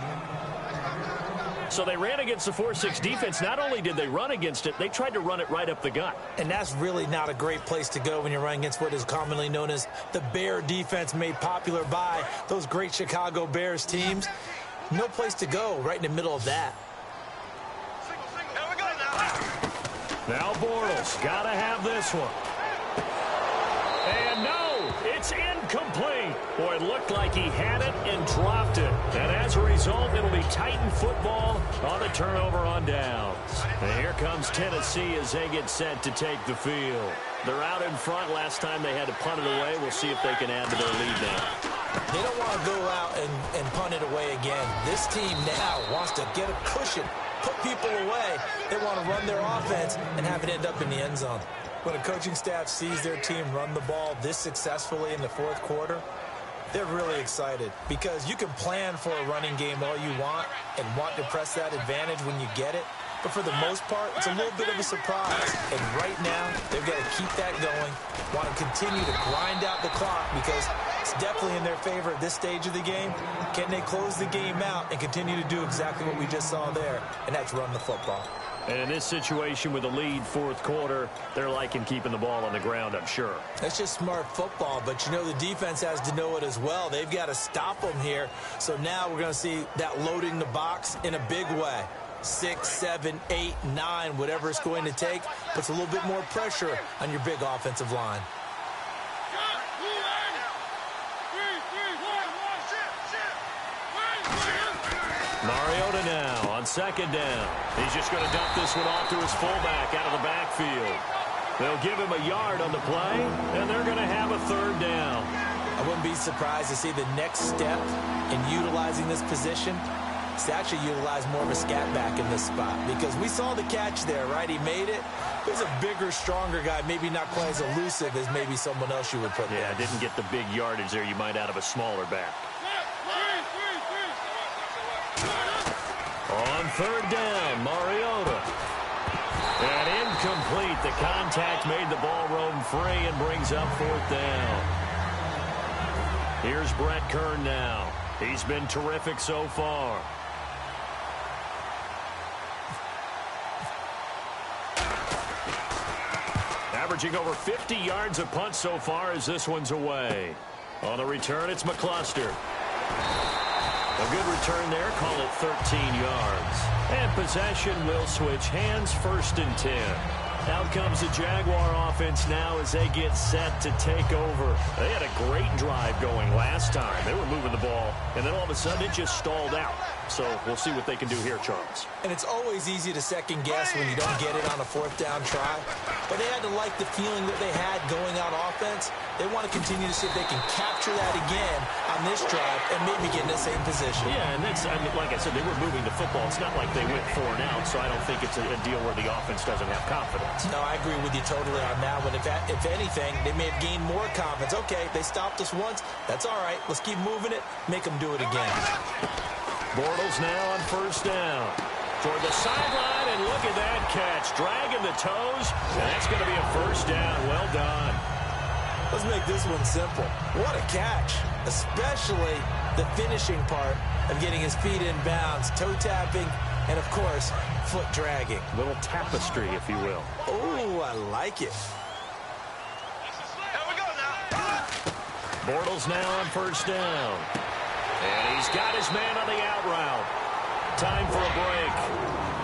So they ran against the 4-6 defense. Not only did they run against it, they tried to run it right up the gut. And that's really not a great place to go when you're running against what is commonly known as the Bear defense, made popular by those great Chicago Bears teams. No place to go right in the middle of that. Now Bortles got to have this one. And no, it's incomplete. Boy, it looked like he had it and dropped it. And as a result, it'll be Titan football on the turnover on downs. And here comes Tennessee as they get set to take the field. They're out in front. Last time they had to punt it away. We'll see if they can add to their lead now. They don't want to go out and punt it away again. This team now wants to get a cushion, put people away. They want to run their offense and have it end up in the end zone. When a coaching staff sees their team run the ball this successfully in the fourth quarter, they're really excited because you can plan for a running game all you want and want to press that advantage when you get it. But for the most part, it's a little bit of a surprise. And right now, they've got to keep that going, want to continue to grind out the clock because it's definitely in their favor at this stage of the game. Can they close the game out and continue to do exactly what we just saw there, and that's run the football? And in this situation with the lead fourth quarter, they're liking keeping the ball on the ground, I'm sure. That's just smart football, but you know the defense has to know it as well. They've got to stop them here. So now we're going to see that loading the box in a big way. 6, 7, 8, 9, whatever it's going to take, puts a little bit more pressure on your big offensive line. Mariota now on second down. He's just going to dump this one off to his fullback out of the backfield. They'll give him a yard on the play, and they're going to have a third down. I wouldn't be surprised to see the next step in utilizing this position is to actually utilize more of a scat back in this spot because we saw the catch there, right? He made it. He's a bigger, stronger guy, maybe not quite as elusive as maybe someone else you would put there. Yeah, didn't get the big yardage there you might out of a smaller back. On third down, Mariota. And incomplete. The contact made the ball roam free and brings up fourth down. Here's Brett Kern now. He's been terrific so far. Averaging over 50 yards a punt so far as this one's away. On the return, it's McCluster. A good return there. Call it 13 yards. And possession will switch hands, 1st and 10. Out comes the Jaguar offense now as they get set to take over. They had a great drive going last time. They were moving the ball, and then all of a sudden it just stalled out. So we'll see what they can do here, Charles. And it's always easy to second guess when you don't get it on a fourth down try. But they had to like the feeling that they had going out offense. They want to continue to see if they can capture that again on this drive and maybe get in the same position. Yeah, and that's, I mean, like I said, they were moving the football. It's not like they went 4 and out, so I don't think it's a deal where the offense doesn't have confidence. No, I agree with you totally on that one. If anything, they may have gained more confidence. Okay, they stopped us once. That's all right. Let's keep moving it. Make them do it again. Bortles now on 1st down. Toward the sideline, and look at that catch. Dragging the toes, and that's going to be a 1st down. Well done. Let's make this one simple. What a catch, especially the finishing part of getting his feet in bounds, toe tapping, and, of course, foot dragging. Little tapestry, if you will. Oh, I like it. Here we go now. Bortles now on 1st down. And he's got his man on the out route. Time for a break.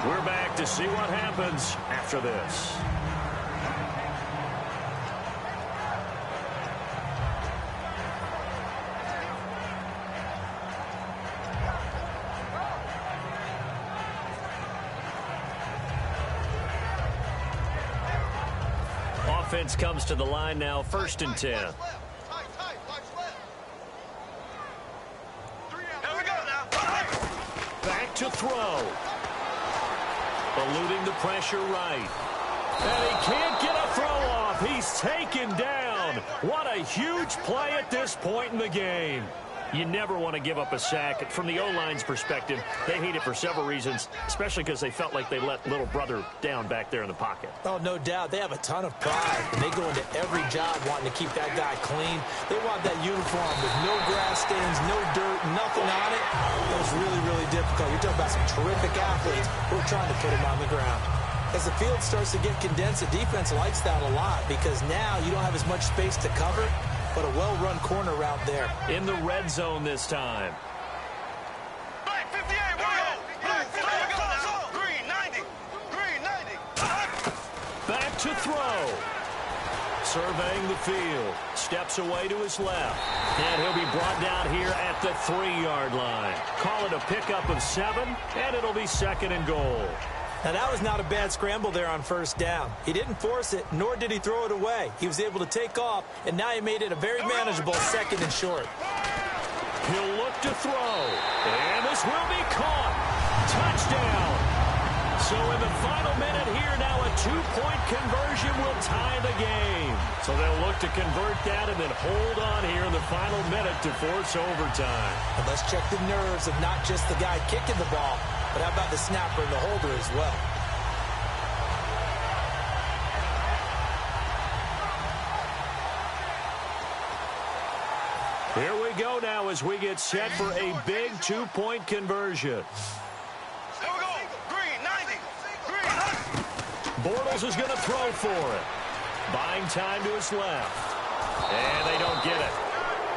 We're back to see what happens after this. Offense comes to the line now, 1st and 10. Back to throw. Eluding the pressure right. And he can't get a throw off. He's taken down. What a huge play at this point in the game. You never want to give up a sack. From the O-line's perspective, they hate it for several reasons, especially because they felt like they let little brother down back there in the pocket. Oh, no doubt. They have a ton of pride. And they go into every job wanting to keep that guy clean. They want that uniform with no grass stains, no dirt, nothing on it. That was really, really difficult. You're talking about some terrific athletes who are trying to put him on the ground. As the field starts to get condensed, the defense likes that a lot because now you don't have as much space to cover, but a well-run corner route there. In the red zone this time. Black 58, Black 58, go now. Green 90. Green 90. to throw. Surveying the field. Steps away to his left. And he'll be brought down here at the 3-yard line. Call it a pickup of 7, and it'll be 2nd and goal. Now, that was not a bad scramble there on 1st down. He didn't force it, nor did he throw it away. He was able to take off, and now he made it a very manageable 2nd and short. He'll look to throw, and this will be caught. Touchdown. So in the final minute here, now a 2-point conversion will tie the game. So they'll look to convert that and then hold on here in the final minute to force overtime. And let's check the nerves of not just the guy kicking the ball, but how about the snapper and the holder as well. Here we go now as we get set for a big 2-point conversion. Here we go. Green, 90. Green. Bortles is going to throw for it. Buying time to his left. And they don't get it.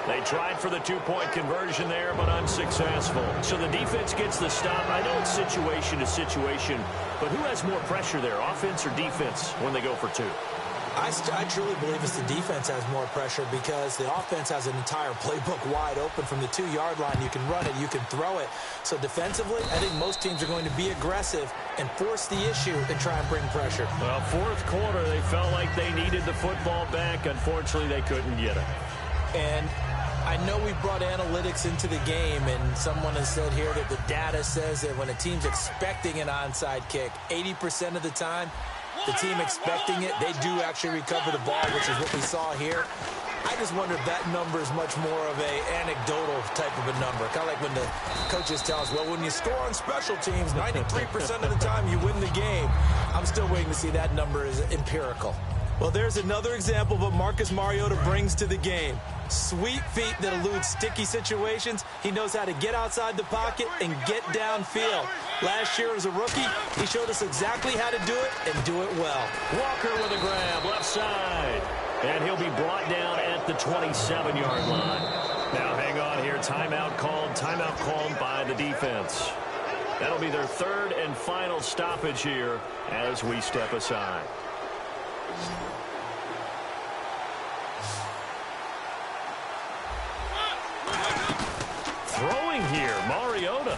They tried for the 2-point conversion there, but unsuccessful. So the defense gets the stop. I know it's situation to situation, but who has more pressure there, offense or defense, when they go for 2? I truly believe it's the defense has more pressure because the offense has an entire playbook wide open from the 2-yard line. You can run it, you can throw it. So defensively, I think most teams are going to be aggressive and force the issue and try and bring pressure. Well, 4th quarter, they felt like they needed the football back. Unfortunately, they couldn't get it. And I know we brought analytics into the game, and someone has said here that the data says that when a team's expecting an onside kick, 80% of the time, the team expecting it, they do actually recover the ball, which is what we saw here. I just wonder if that number is much more of a anecdotal type of a number. Kind of like when the coaches tell us, well, when you score on special teams, 93% of the time you win the game. I'm still waiting to see that number is empirical. Well, there's another example of what Marcus Mariota brings to the game. Sweet feet that elude sticky situations. He knows how to get outside the pocket and get downfield. Last year as a rookie, he showed us exactly how to do it and do it well. Walker with a grab, left side. And he'll be brought down at the 27-yard line. Now hang on here. Timeout called by the defense. That'll be their 3rd and final stoppage here as we step aside. Throwing here, Mariota.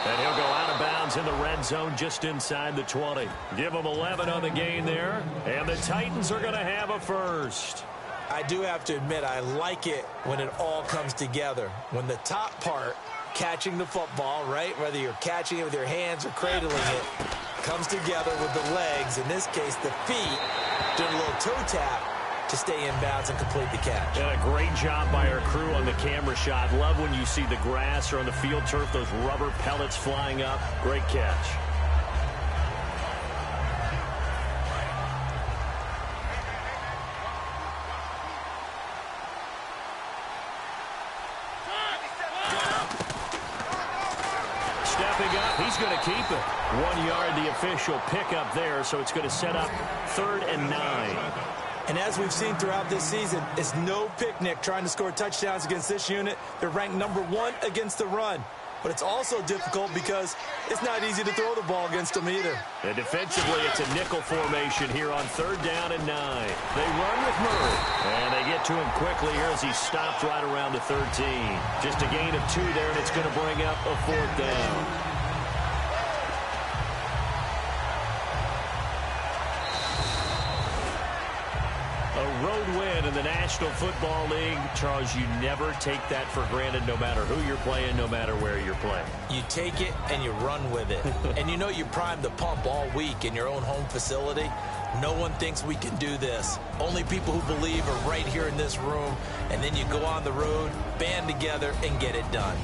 And he'll go out of bounds in the red zone just inside the 20. Give him 11 on the gain there. And the Titans are going to have a first. I do have to admit, I like it when it all comes together. When the top part, catching the football, right, whether you're catching it with your hands or cradling it, comes together with the legs, in this case the feet, doing a little toe tap to stay in bounds and complete the catch. And a great job by our crew on the camera shot. Love when you see the grass or on the field turf, those rubber pellets flying up. Great catch. Stepping up, he's going to keep it. 1 yard, the official pickup there, so it's going to set up 3rd and 9. And as we've seen throughout this season, it's no picnic trying to score touchdowns against this unit. They're ranked number 1 against the run. But it's also difficult because it's not easy to throw the ball against them either. And defensively, it's a nickel formation here on 3rd down and 9. They run with Murray. And they get to him quickly here as he stopped right around the 13. Just a gain of 2 there, and it's going to bring up a 4th down. A road win in the National Football League. Charles, you never take that for granted no matter who you're playing, no matter where you're playing. You take it and you run with it. And you know you primed the pump all week in your own home facility. No one thinks we can do this. Only people who believe are right here in this room. And then you go on the road, band together, and get it done.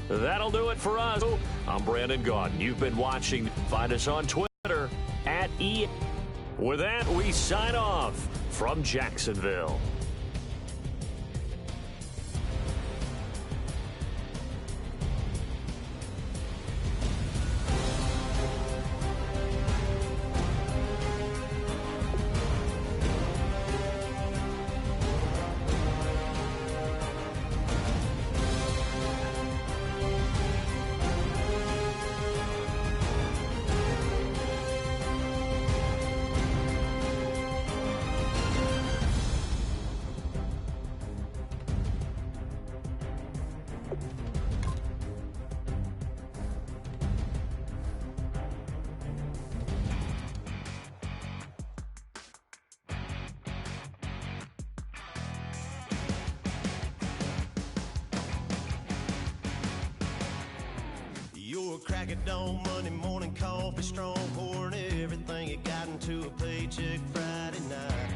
That'll do it for us. I'm Brandon Gaudin. You've been watching. Find us on Twitter @EA. With that, we sign off from Jacksonville. crack of dawn, Monday morning coffee, strong, pouring everything you got into a paycheck Friday night.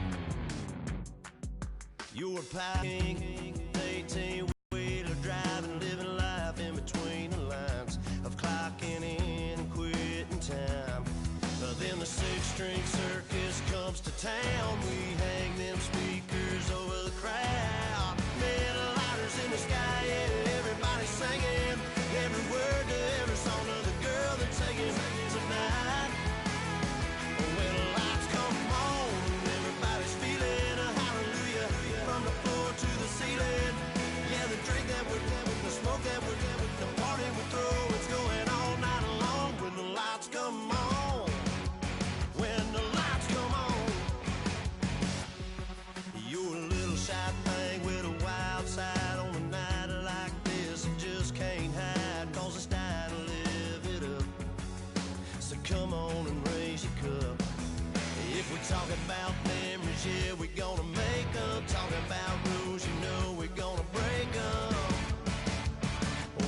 You were packing 18-wheeler, driving, living life in between the lines of clocking in and quitting time. Then the six-string circus comes to town. We hang them speakers over the crowd. Metal lighters in the sky, yeah, everybody singing every word to every song of the girl they're taking tonight. When the lights come on, everybody's feeling a hallelujah from the floor to the ceiling. Yeah, the drink that we're doing, the smoke that we're doing, the party we throw, it's going all night long. When the lights come on, when the lights come on, you're a little shy thing with a wild side on a night like this. You just can't hide, cause it's time to live it up. So come on and raise your cup. If we talk about memories, yeah, we're gonna make them. Talk about rules, you know we're gonna break them.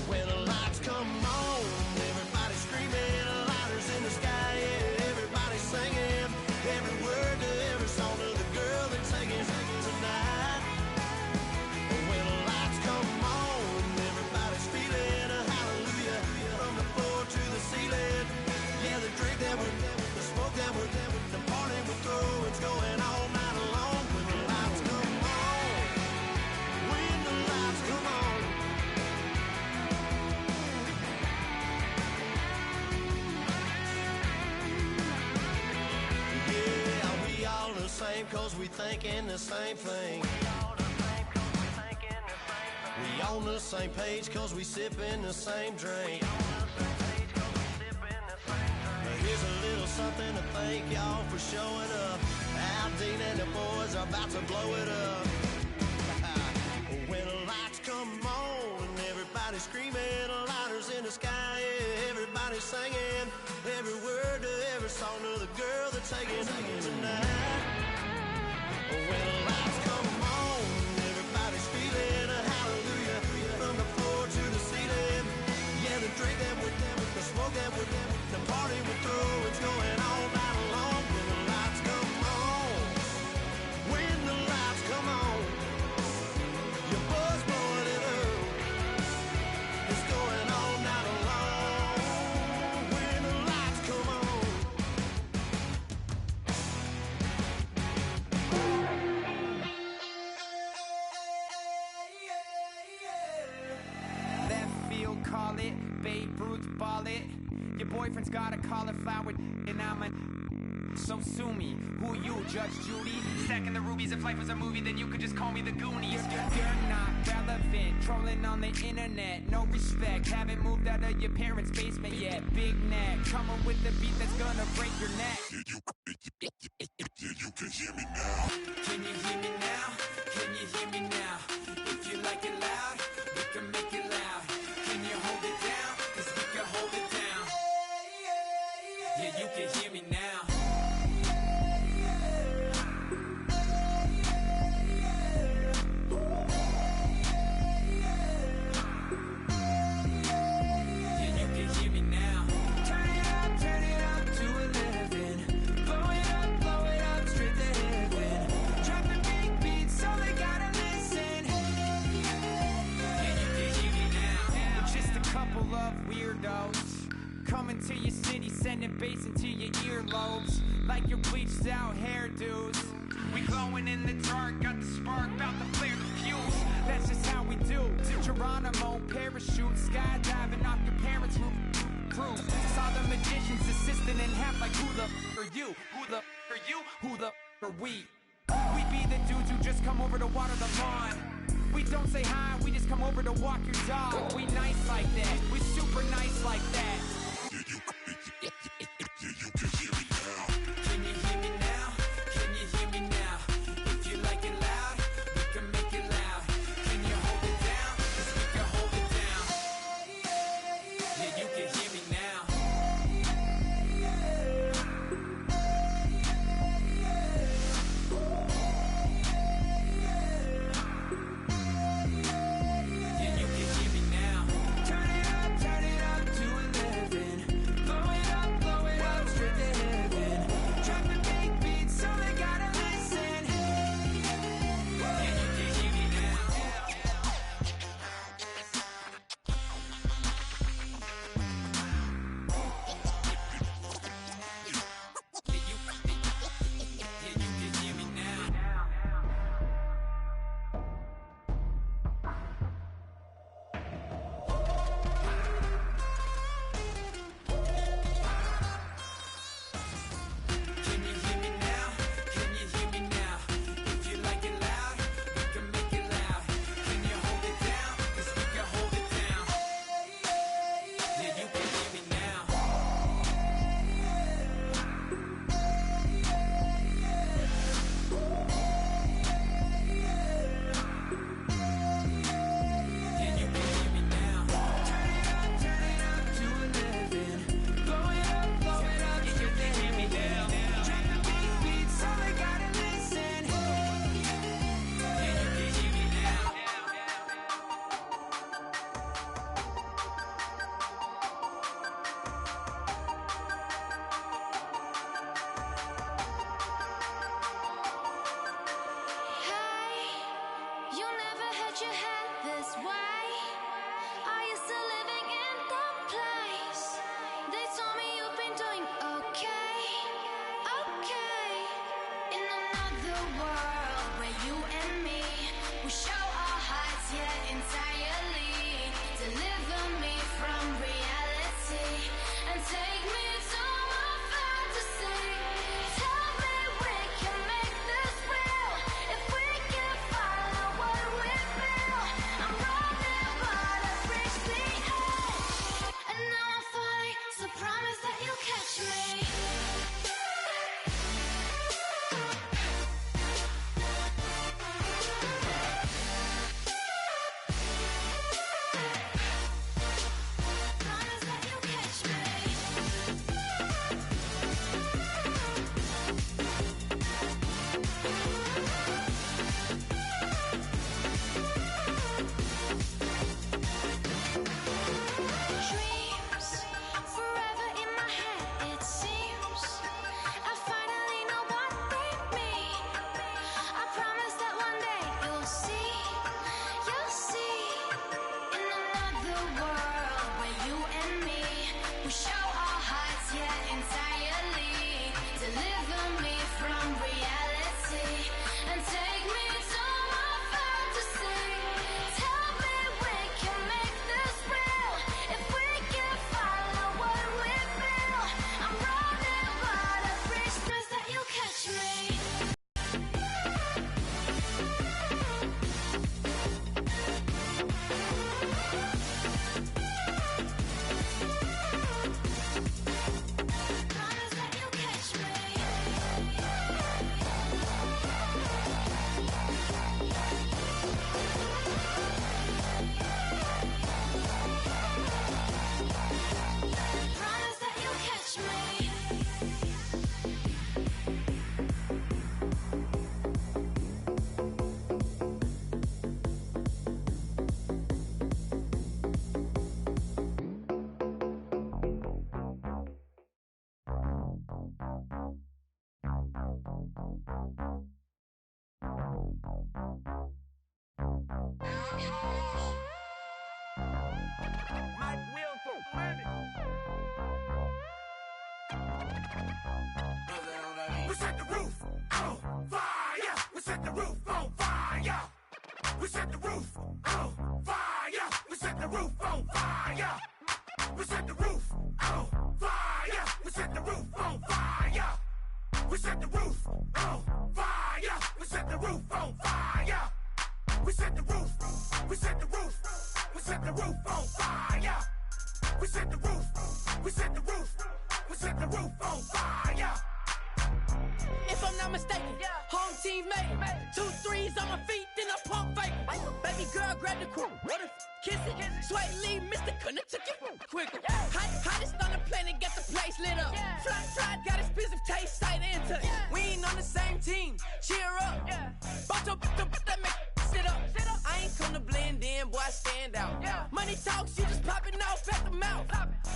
When the lights come on, everybody screaming, lighters in the sky, yeah, everybody singing every word to every song of the girl they're taking tonight. When the lights come on, everybody's feeling a hallelujah from the floor to the ceiling. Yeah, the drink that we're doing, the smoke that we're doing, the party we throw, it's going all night long. When the lights come on, when the lights come on. Yeah, we all the same cause we thinking the same thing. We on the same page cause we sipping the same drink. Here's a little something to thank y'all for showing up. Al Dean and the boys are about to blow it up. When the lights come on, everybody's screaming, lighters in the sky, yeah, everybody's singing every word to every song of the girl they're taking tonight. When the lights come on, everybody's feeling a hallelujah from the floor to the ceiling. Yeah, the drink that we're doing, the smoke that we're doing, the party we throw, it's going all night long. When the lights come on, when the lights come on, your buzz blowing it up, it's going all night long. When the lights come on. Left field, call it. Babe Ruth, ball it. Your boyfriend's got a cauliflower, and I'm a. So sue me. Who you, Judge Judy? Stacking the rubies. If life was a movie, then you could just call me the Goonies. You're not relevant. Trolling on the internet. No respect. Haven't moved out of your parents' basement yet. Big neck. Coming with the beat that's gonna break your neck. You can hear me now. Can you hear me now? Can you hear me now? If you like it loud, we can make it loud. Can you hold it down? 'Cause we can hold it down. Yeah, you can hear me now. Yeah, you can hear me now. Turn it up to 11. Blow it up, straight to heaven. Drop the big beats so they gotta listen. Yeah, you can hear me now. We're just a couple of weirdos coming to your city, sending bass into your earlobes like your bleached out hairdos. We glowing in the dark, got the spark, bout to flare the fuse. That's just how we do. To Geronimo, parachute, skydiving off your parents' roof. Crew saw the magician's assistant in half like who the are you? Who the are you? Who the are we? We be the dudes who just come over to water the lawn. We don't say hi, we just come over to walk your dog. We nice like that, we super nice like that. You can hear me now. Can you hear me now? Can you hear me now? If you like it loud, we can make it loud. Can you hold it down? 'Cause we can hold it down. Yeah, you can hear me now. Yeah, you can hear me now. Turn it up to 11. another world where you and me, we show our hearts yet entirely. Deliver me from reality and take me to my fantasy. Tell me we can make this real if we can follow what we feel. I'm running but I've reached the edge, and now I'm falling, so promise that you'll catch me. Promise that you'll catch me. Dreams forever in my head, it seems. I finally know what they mean. I promise that one day you'll see. In another world where you and me, we show our hearts yet entirely. Deliver me from reality and take me to my fantasy. Tell me we can make this real if we can follow what we feel. I'm running but I've reached this, that you'll catch me. Promise that you'll catch me. Promise that you'll catch me. We set the roof on fire. We set the roof on fire. We set the roof on fire. We set the roof on fire. We set the roof on fire. We set the roof on fire. We set the roof on fire. We set the roof on fire. We set the roof. We set the roof. We set the roof on fire. We set the roof. We set the roof. We set the roof on fire. If I'm not mistaken, home team made it. 2 3s on my feet, then I pump fake. Baby girl, grab the crew. What if kiss it? Sway Lee, Mr. Couldn't took it quicker. Hottest on the planet, got the place lit up. Fly, got expensive taste, sight into. We ain't on the same team. Cheer up. Bought your that make sit up. I ain't come to blend in, boy, I stand out. Money talks, you just popping off at the mouth.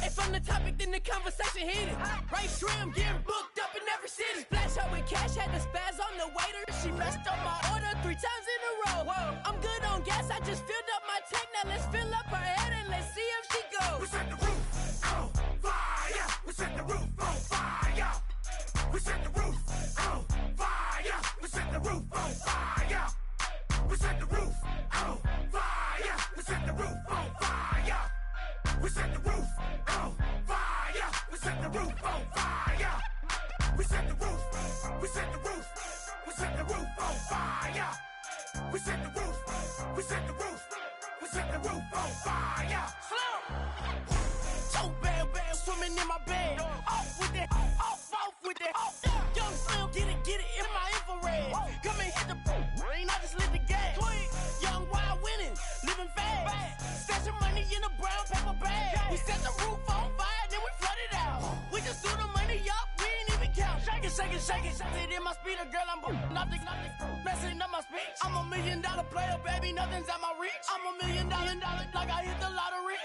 If I'm the topic, then the conversation heated. Right shrimp, getting booked up in every city. Splash her with cash, had the spaz on the waiter. She messed up my order 3 times in a row. I'm good on gas, I just filled up my tank. Now let's fill up her head and let's see if she goes. We set the roof on fire. We set the roof on fire. We set the roof on fire. We set the roof on fire. We set the roof on fire. We set the roof on fire. We set the roof on fire. We set the roof on fire. We set the roof. We set the roof. We set the roof on fire. We set the roof. We set the roof. We set the roof on fire. So bad, swimming in my bed. Off with that, off with that. Young Slim, get it in my infrared. Come and hit the rain, I just lit the gas. Young wild winning, living fast. Stash your money in a brown paper bag. We set the roof on fire, then we flood it out. We just threw the money up, we ain't even count. Shake it in my speeder, girl, I'm nothing, messing up my speech. I'm $1 million player, baby, nothing's at my reach. I'm $1 million, like I hit the lottery.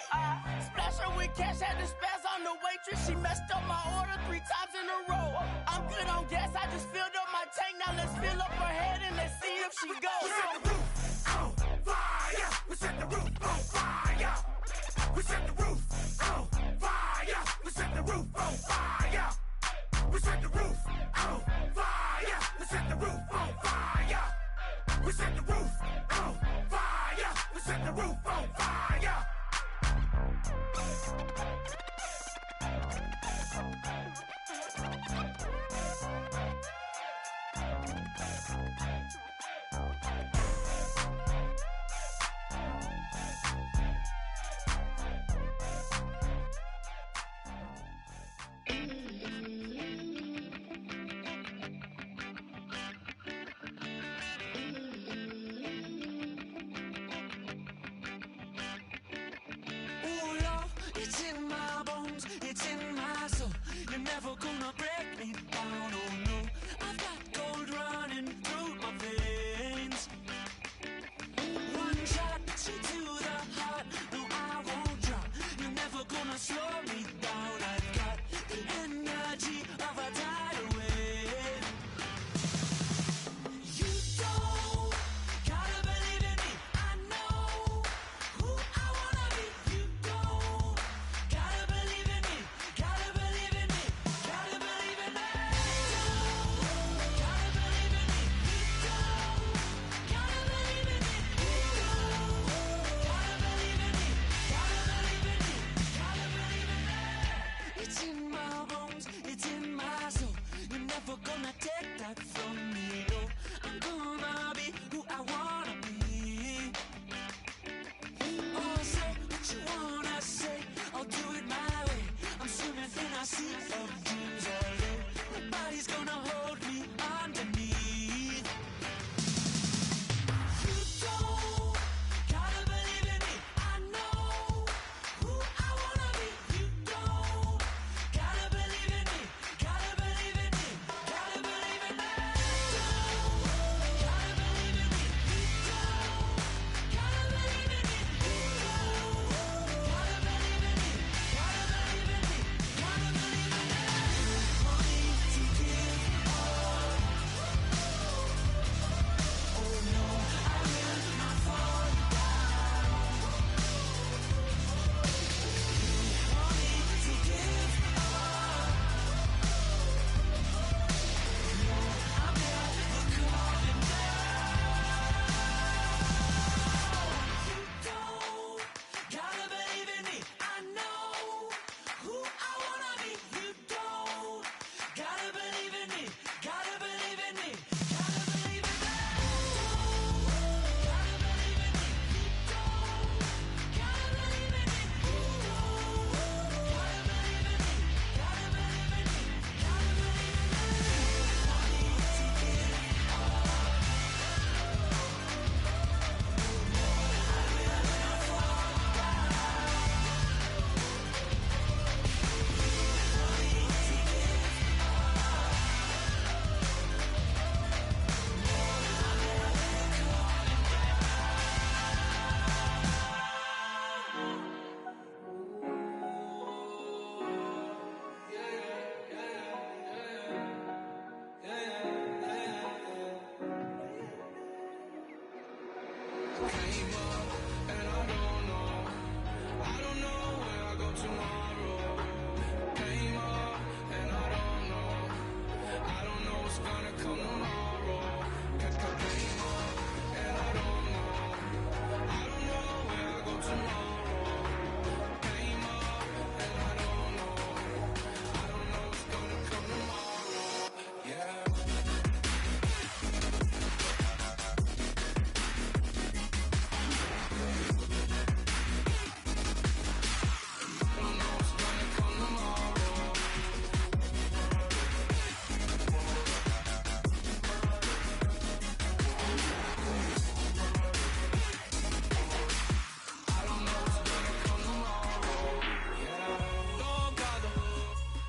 Splash her with cash, had the spaz on the waitress. She messed up my order 3 times in a row. I'm good on gas, I just filled up my tank. Now let's fill up her head and let's see if she goes. We set the roof on fire. We set the roof on fire. We set the roof on fire. We set the roof on fire. We set the roof on fire. We set the roof on fire. Came up and I don't know where I go tomorrow. Came up and I don't know what's gonna come tomorrow. Came up and I don't know where I go tomorrow. Came up and I don't know what's gonna come tomorrow. Yeah.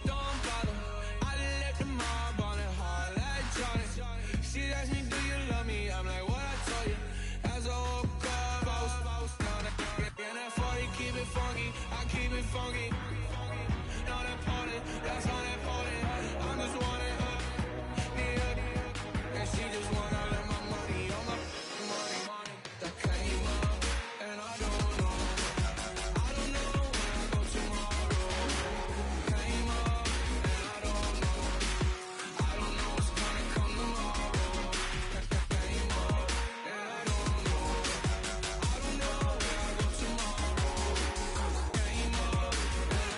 Don't bother. I left the mob on it hard like Johnny. She asked me, do you love me? I'm like, what I told you. As I woke up, I was down and that 40, keep it funky. I keep it funky. Not important, that's unimportant. I'm just wanting and she just want all of my money, all my money. That came up and I don't know where I go tomorrow. Came up and I don't know what's gonna come tomorrow. Came up and I don't know where I go tomorrow. Came up and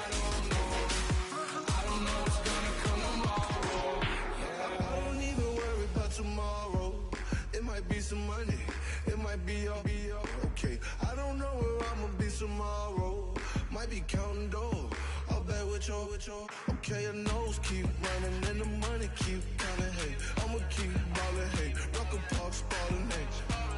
I don't know what's gonna come tomorrow. Yeah. I don't even worry about tomorrow. It might be some money, it might be all okay. I don't know where I'ma be tomorrow. Might be counting dough. I'll bet with your. Okay, your nose keep running and the money keep counting. Hey, I'ma keep ballin'. Hey, rock a park, ballin'. Hey,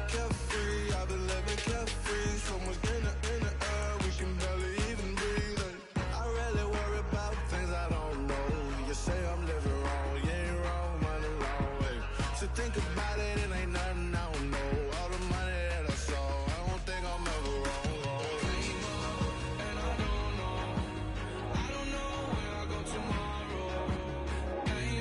carefree, I've been living carefree. So much in the air, we can barely even breathe. Hey, I rarely worry about things I don't know. You say I'm living wrong, you ain't wrong, money long way. So think about it, it ain't nothing I don't know. All the money that I saw, I don't think I'm ever wrong. Came up and I don't know where I go tomorrow. Came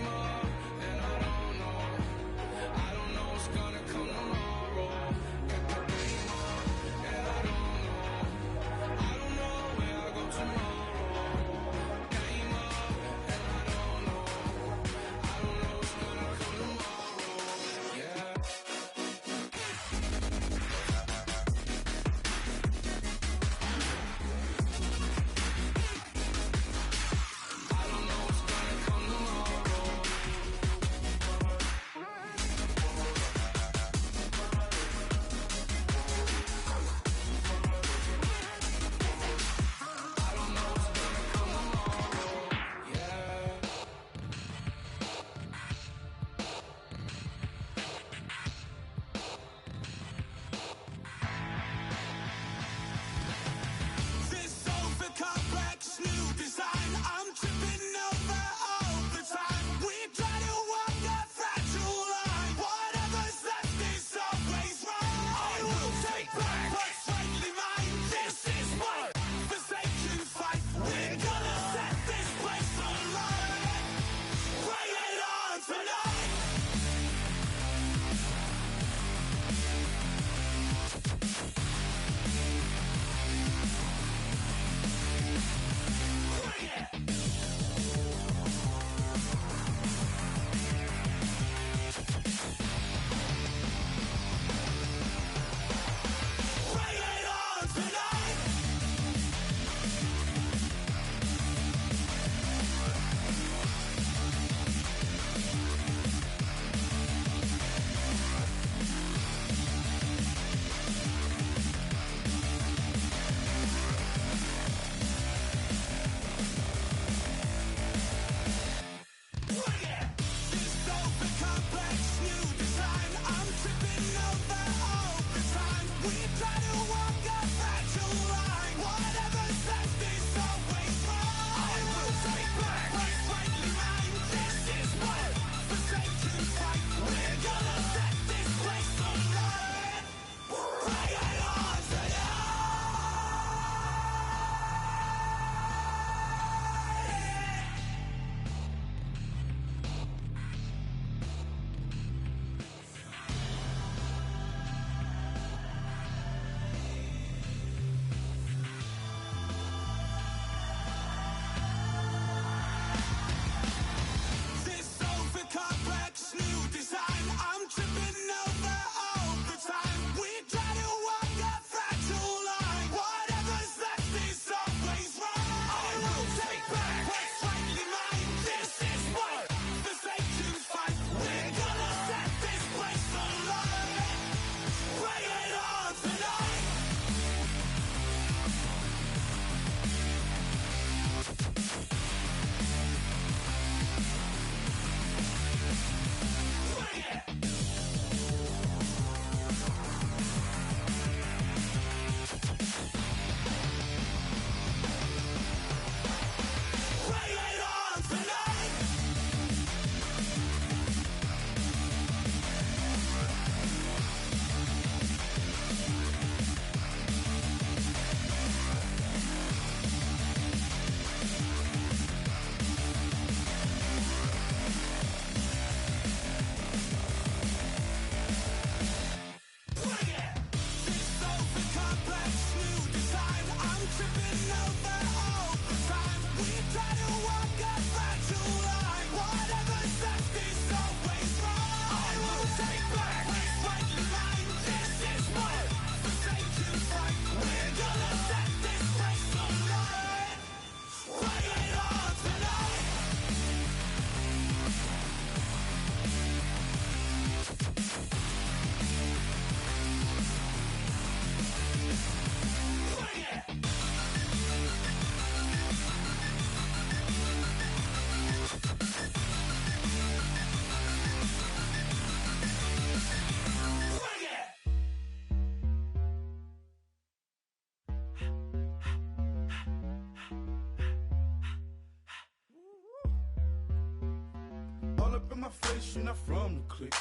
in my face, you're not from the clique.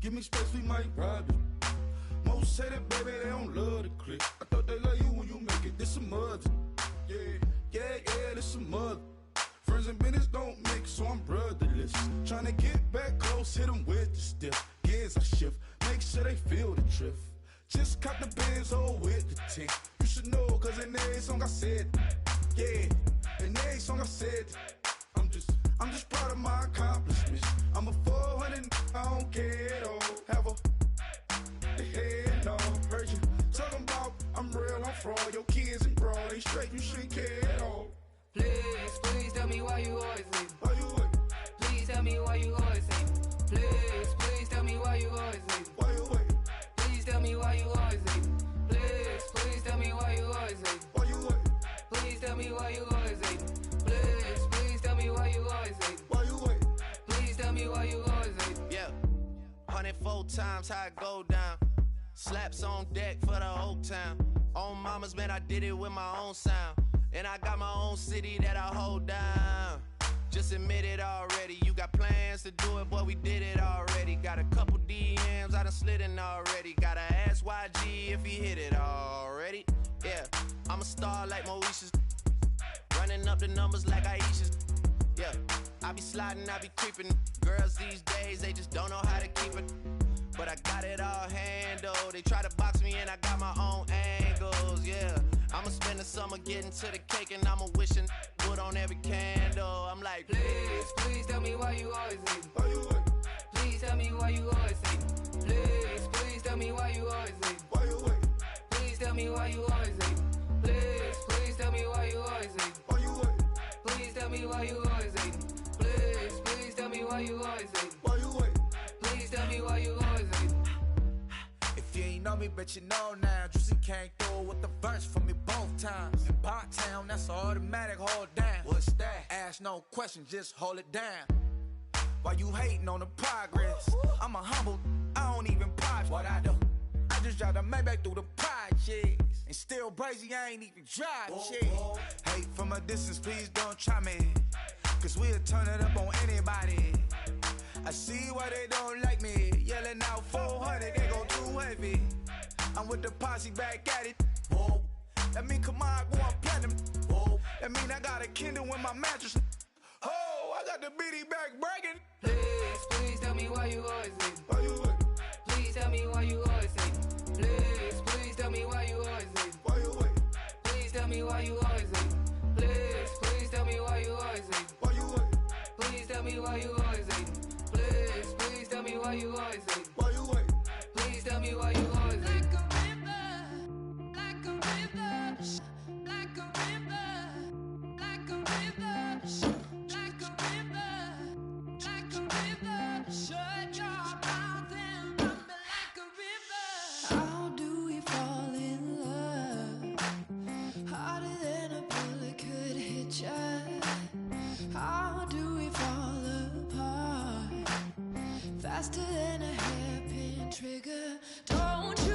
Give me space, we might rob it. Most say that, baby, they don't love the clique. I thought they love you when you make it. This a mother. Yeah, this a mother. Friends and business don't mix, so I'm brotherless. Tryna get back close, hit them with the stiff. Gears I shift, make sure they feel the drift. Just caught the Benz, oh, with the tint. You should know, cause in every song I said, yeah, in every song I said, I'm just proud of my accomplishments. I'm a 400, I don't care at all. Have a head on. Heard you talking about I'm real, I'm fraud. Your kids and broad, they straight, you shouldn't care at all. Please tell me why you always leave. Why you wait? Please tell me why you always leave. Please tell me why you always leave. Why you wait? Please tell me why you always leave. Please tell me why you always leave. Why you wait? Please tell me why you always leave. Please tell me why you always leave. Why you wait? Please tell me why you always leave. Yeah, 104 times how it go down. Slaps on deck for the whole town. On mamas, man, I did it with my own sound. And I got my own city that I hold down. Just admit it already. You got plans to do it, boy, we did it already. Got a couple DMs, I done slid in already. Gotta ask YG if he hit it already. Yeah, I'm a star like Moesha's. Running up the numbers like Aisha's. Yeah, I be sliding, I be creeping. Girls these days, they just don't know how to keep it. But I got it all handled. They try to box me and I got my own angles, yeah. I'ma spend the summer getting to the cake and I'ma wishing wood on every candle. I'm like, please tell me why you always leave. Why you wait? Please tell me why you always leave. Please tell me why you always leave. Why you wait? Please tell me why you always leave. Please tell me why you always leave. Why you wait? Please tell me why you always leave. Please tell me why you always leave. Why you wait? Please tell me why you always leave. If you ain't know me, bet you know now. Juicy came through with the verse for me both times. In Pot Town, that's automatic, hold down. What's that? Ask no question, just hold it down. Why you hating on the progress? I'm a humble, I don't even pop what I do. I just drive the Maybach through the projects. And still brazy, I ain't even drive shit. Hate from a distance, please don't try me. Cause we'll turn it up on anybody. I see why they don't like me. Yelling out 400, they go too heavy. I'm with the posse back at it. Whoa. That mean come on, go on platinum. Whoa. That mean I got a Kindle in my mattress. Oh, I got the BD back bragging. Please tell me why you always leave. Why you wait? Please tell me why you always leave. Please tell me why you always leave. Why you wait? Please tell me why you always leave. Please tell me why you always leave. Why you wait? Please tell me why you always leave. Please tell me why you always leave. Why you wait? Please tell me why you always leave. Like a river, like a river, like a river, like a river, like a river. Shut your mouth and run me like a river. How do we fall in love? Harder than a bullet could hit ya. How do we fall apart? Faster than a hairpin trigger. Don't you